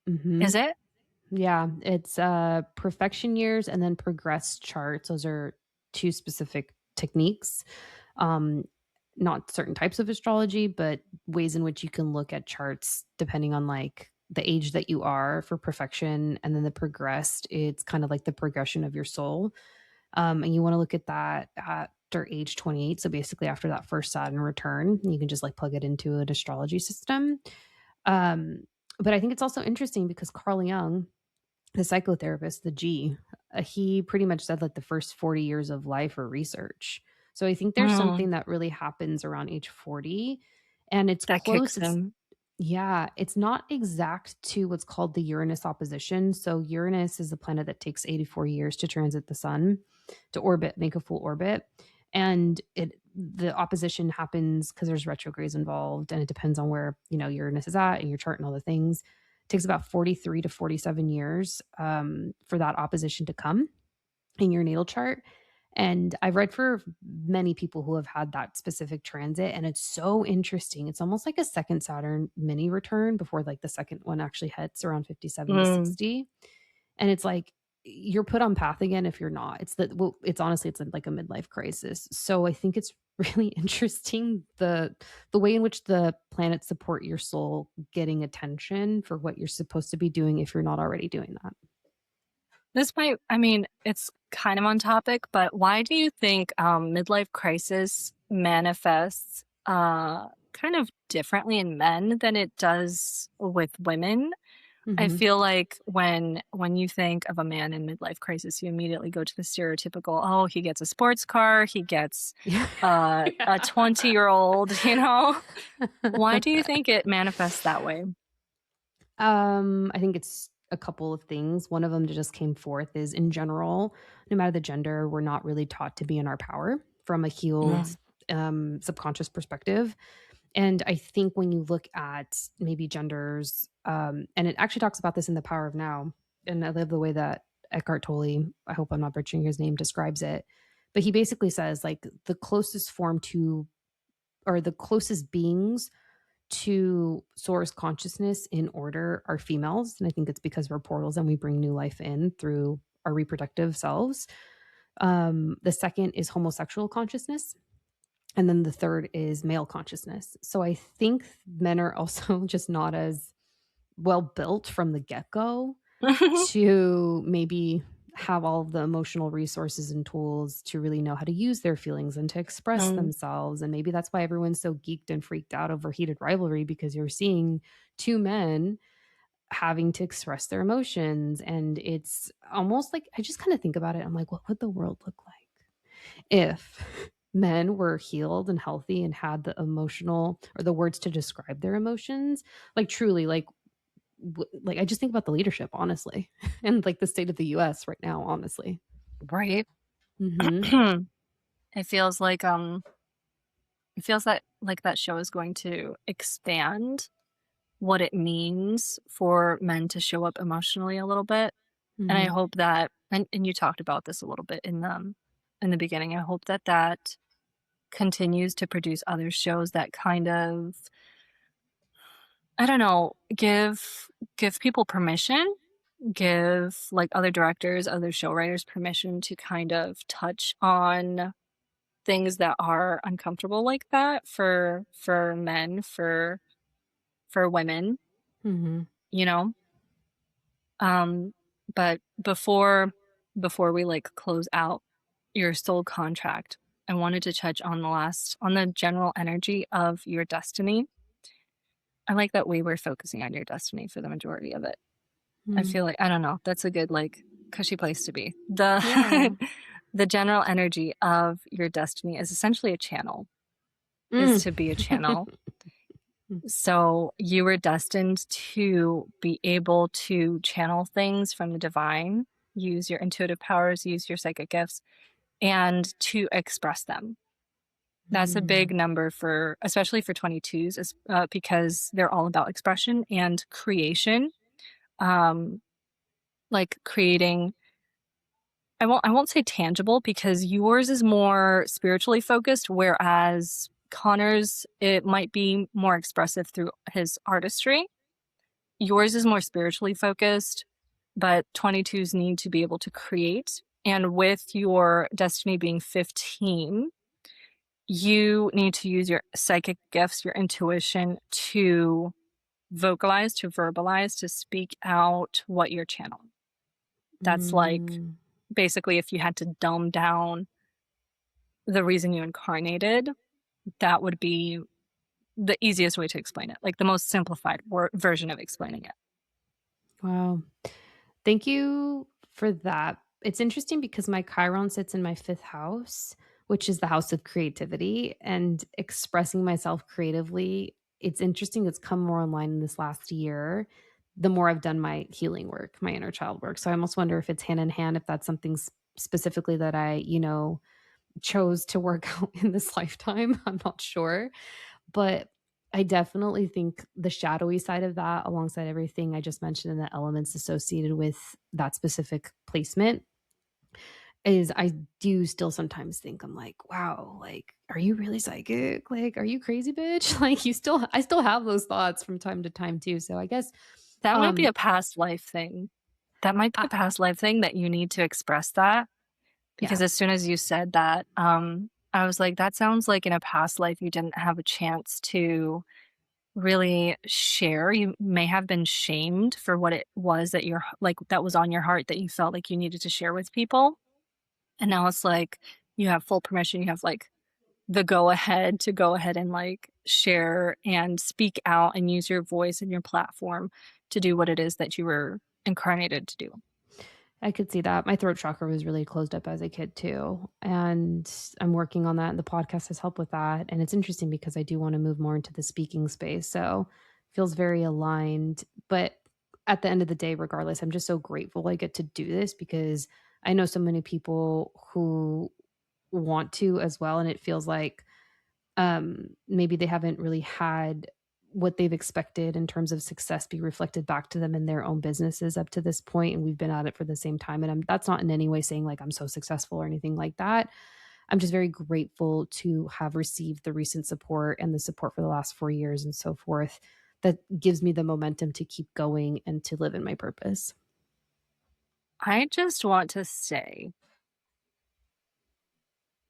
is it? Yeah, it's perfection years and then progressed charts. Those are two specific techniques. Um, not certain types of astrology, but ways in which you can look at charts depending on like the age that you are for perfection. And then the progressed, it's kind of like the progression of your soul. And you want to look at that after age 28. So basically after that first Saturn return, you can just like plug it into an astrology system. Um, but I think it's also interesting because Carl Jung, the psychotherapist, the G, he pretty much said like the first 40 years of life are research. So I think there's Mm, something that really happens around age 40 and it's that close. kicks It's in. yeah, it's not exact to what's called the Uranus opposition. So Uranus is a planet that takes 84 years to transit the sun, to orbit, make a full orbit. And the opposition happens because there's retrogrades involved and it depends on where, Uranus is at in your chart and all the things. It takes about 43 to 47 years for that opposition to come in your natal chart. And I've read for many people who have had that specific transit, and it's so interesting. It's almost like a second Saturn mini return before like the second one actually hits around 57 to Mm. 60. And it's like you're put on path again if you're not. It's honestly it's like a midlife crisis. So I think it's really interesting the way in which the planets support your soul getting attention for what you're supposed to be doing if you're not already doing that. This might, I mean, it's kind of on topic, but why do you think midlife crisis manifests kind of differently in men than it does with women? I Mhm. feel like when you think of a man in midlife crisis, you immediately go to the stereotypical, oh, he gets a sports car, he gets Yeah. a Yeah. 20-year-old, you know? Why do you think it manifests that way? I think it's a couple of things. One of them that just came forth is in general, no matter the gender, we're not really taught to be in our power from a healed Mm. subconscious perspective. And I think when you look at maybe genders, and it actually talks about this in The Power of Now, and I love the way that Eckhart Tolle, I hope I'm not butchering his name, describes it. But he basically says like the closest form to, or the closest beings to source consciousness in order are females. And I think it's because we're portals and we bring new life in through our reproductive selves. The second is homosexual consciousness. And then the third is male consciousness. So I think men are also just not as well built from the get go to maybe have all of the emotional resources and tools to really know how to use their feelings and to express Mm. themselves. And maybe that's why everyone's so geeked and freaked out over heated rivalry because you're seeing two men having to express their emotions. And it's almost like I just kind of think about it. I'm like, what would the world look like if men were healed and healthy and had the emotional or the words to describe their emotions? Like, truly, like I just think about the leadership, honestly, and like the state of the US right now, honestly. Right. Mhm. It feels like it feels that like that show is going to expand what it means for men to show up emotionally a little bit. And I Mhm. hope that and you talked about this a little bit in the beginning. I hope that that continues to produce other shows that kind of, I don't know, give people permission, give like other directors, other show writers permission to kind of touch on things that are uncomfortable like that for men, for women, Mhm. you know? Um, but before we like close out your soul contract, I wanted to touch on the general energy of your destiny. I like that we were focusing on your destiny for the majority of it. I Mm. feel like, I don't know, that's a good like cushy place to be. Yeah. The general energy of your destiny is essentially a channel, is Mm. to be a channel. So you were destined to be able to channel things from the divine, use your intuitive powers, use your psychic gifts, and to express them. That's a big Mm. number for, especially for 22s, because they're all about expression and creation. Um, like creating, I won't say tangible because yours is more spiritually focused, whereas Connor's, it might be more expressive through his artistry. Yours is more spiritually focused, but 22s need to be able to create. And with your destiny being 15, you need to use your psychic gifts, your intuition to vocalize, to verbalize, to speak out what you're channeling. That's like basically if you had to dumb down the reason you incarnated, that would be the easiest way to explain it, like the most simplified version of explaining it. Wow. Thank you for that. It's interesting because my Chiron sits in my 5th house, which is the house of creativity and expressing myself creatively. It's interesting. It's come more online in this last year, the more I've done my healing work, my inner child work. So I almost wonder if it's hand in hand, if that's something specifically that I, chose to work out in this lifetime. I'm not sure. But I definitely think the shadowy side of that, alongside everything I just mentioned and the elements associated with that specific placement, is I do still sometimes think I'm like, wow, like, are you really psychic? Like, are you crazy, bitch? Like, I still have those thoughts from time to time too. So I guess that might be a past life thing. That might be a past life thing that you need to express that. Because as soon as you said that, I was like, that sounds like in a past life you didn't have a chance to really share. You may have been shamed for what it was that you're like, that was on your heart that you felt like you needed to share with people. And now it's like you have full permission. You have like the go ahead and like share and speak out and use your voice and your platform to do what it is that you were incarnated to do. I could see that. My throat chakra was really closed up as a kid too. And I'm working on that. And the podcast has helped with that. And it's interesting because I do want to move more into the speaking space. So it feels very aligned. But at the end of the day, regardless, I'm just so grateful I get to do this because I know so many people who want to as well. And it feels like maybe they haven't really had what they've expected in terms of success be reflected back to them in their own businesses up to this point, and we've been at it for the same time. And that's not in any way saying like I'm so successful or anything like that. I'm just very grateful to have received the recent support and the support for the last 4 years and so forth that gives me the momentum to keep going and to live in my purpose. I just want to say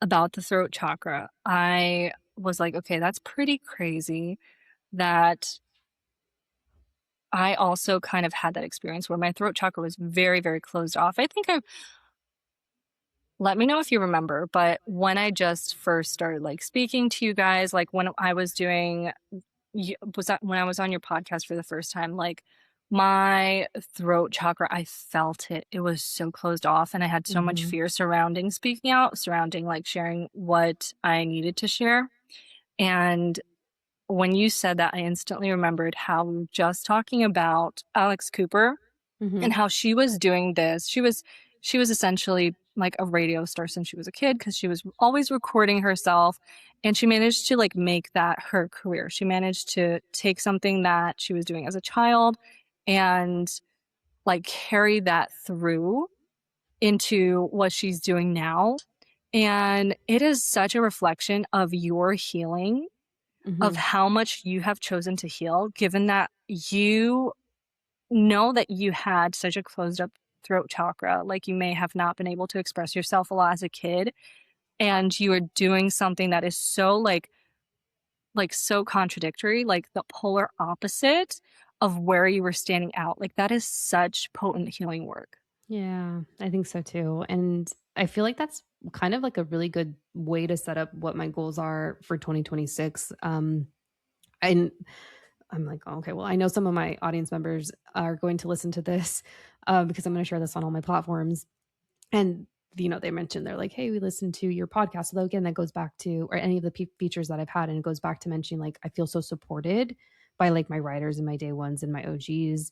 about the throat chakra, I was like, okay, that's pretty crazy that I also kind of had that experience where my throat chakra was very, very closed off. I think let me know if you remember, but when I just first started like speaking to you guys, like when I was doing, when I was on your podcast for the first time, like my throat chakra, I felt it. It was so closed off and I had so much fear surrounding speaking out, surrounding like sharing what I needed to share. And when you said that, I instantly remembered how we were just talking about Alex Cooper and how she was doing this. She was essentially like a radio star since she was a kid because she was always recording herself, and she managed to like make that her career. She managed to take something that she was doing as a child and like carry that through into what she's doing now. And it is such a reflection of your healing, of how much you have chosen to heal, given that you know that you had such a closed up throat chakra. Like you may have not been able to express yourself a lot as a kid, and you are doing something that is so like so contradictory, like the polar opposite of where you were standing out. Like that is such potent healing work. Yeah, I think so too. And I feel like that's kind of like a really good way to set up what my goals are for 2026. And I'm like, okay, well, I know some of my audience members are going to listen to this because I'm going to share this on all my platforms. And, they mentioned they're like, hey, we listened to your podcast. Although again, that goes back to, or any of the features that I've had. And it goes back to mentioning like, I feel so supported by like my writers and my day ones and my OGs.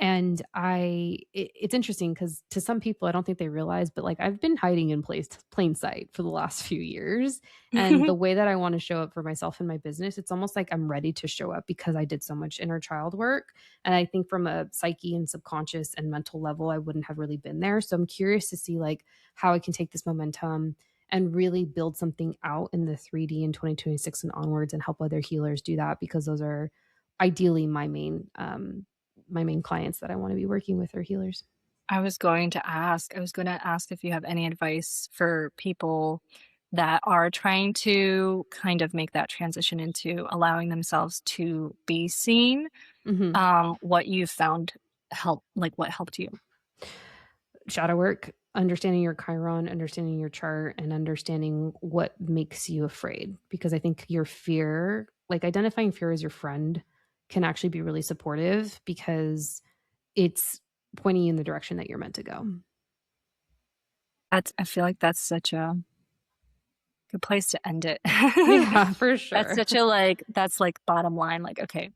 And it's interesting because to some people, I don't think they realize, but like I've been hiding in plain sight for the last few years. And the way that I want to show up for myself and my business, it's almost like I'm ready to show up because I did so much inner child work. And I think from a psyche and subconscious and mental level, I wouldn't have really been there. So I'm curious to see like how I can take this momentum and really build something out in the 3D in 2026 and onwards and help other healers do that, because those are ideally my main clients that I want to be working with are healers. I was going to ask if you have any advice for people that are trying to kind of make that transition into allowing themselves to be seen. Mhm. What you found what helped you? Shadow work, understanding your Chiron, understanding your chart, and understanding what makes you afraid. Because I think your fear, like identifying fear as your friend, can actually be really supportive because it's pointing you in the direction that you're meant to go. I feel like that's such a good place to end it. Yeah, for That's sure. such a that's like bottom line. Like, okay,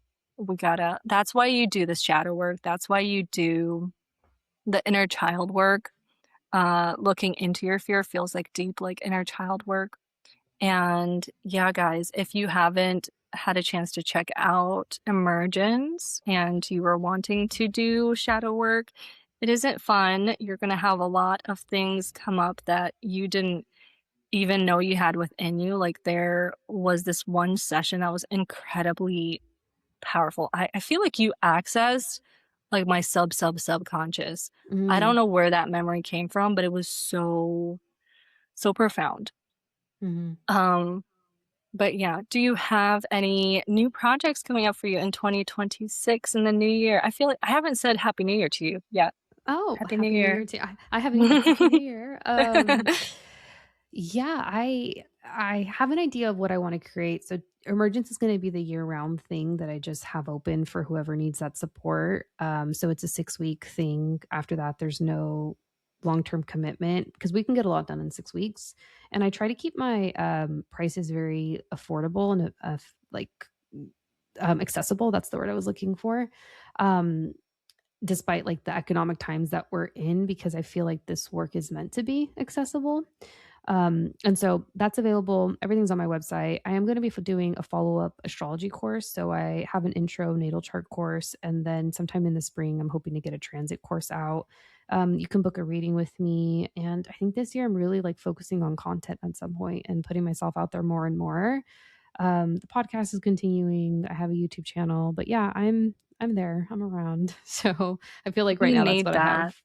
that's why you do this shadow work. That's why you do the inner child work. Looking into your fear feels like deep, like inner child work. And yeah, guys, if you haven't had a chance to check out Emergence and you are wanting to do shadow work, it isn't fun. You're going to have a lot of things come up that you didn't even know you had within you. Like, there was this one session that was incredibly powerful. I feel like you accessed like my subconscious. I don't Mm, know where that memory came from, but it was so profound. mhm. Um, but yeah, do you have any new projects coming up for you in 2026 in the new year? I feel like I haven't said Happy New Year to you yet. Oh, Happy New happy New Year. Year to I haven't either. Happy New Year. Yeah, I have an idea of what I want to create. So Emergence is going to be the year-round thing that I just have open for whoever needs that support. So it's a 6-week thing. After that, there's no long-term commitment because we can get a lot done in 6 weeks. And I try to keep my prices very affordable and like accessible. That's the word I was looking for. Um, Despite like the economic times that we're in, because I feel like this work is meant to be accessible. And so that's available. Everything's on my website. I am going to be doing a follow up astrology course. So I have an intro natal chart course. And then sometime in the spring, I'm hoping to get a transit course out. You can book a reading with me. And I think this year I'm really like focusing on content at some point and putting myself out there more and more. The podcast is continuing. I have a YouTube channel, but yeah, I'm there. I'm around. So I feel like right We now that's need what I that. have.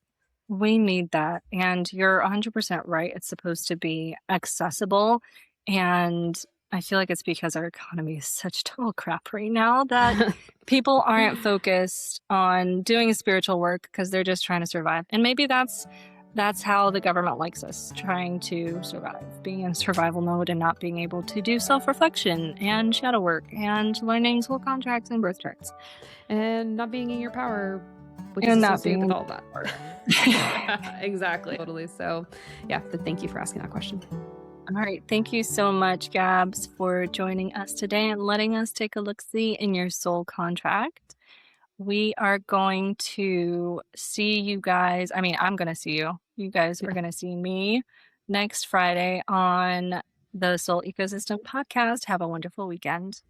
We need that. And you're 100% right. It's supposed to be accessible. And I feel like it's because our economy is such total crap right now that people aren't focused on doing spiritual work because they're just trying to survive. And maybe that's how the government likes us, trying to survive, being in survival mode and not being able to do self-reflection and shadow work and learning soul contracts and birth charts. And not being in your power, which is And not associated being with all that. Exactly. Totally. So, yeah, thank you for asking that question. All right. Thank you so much, Gabs, for joining us today and letting us take a look-see in your soul contract. We are going to see you guys. I mean, I'm going to see you. You guys are Yeah. going to see me next Friday on the Soul Ecosystem podcast. Have a wonderful weekend.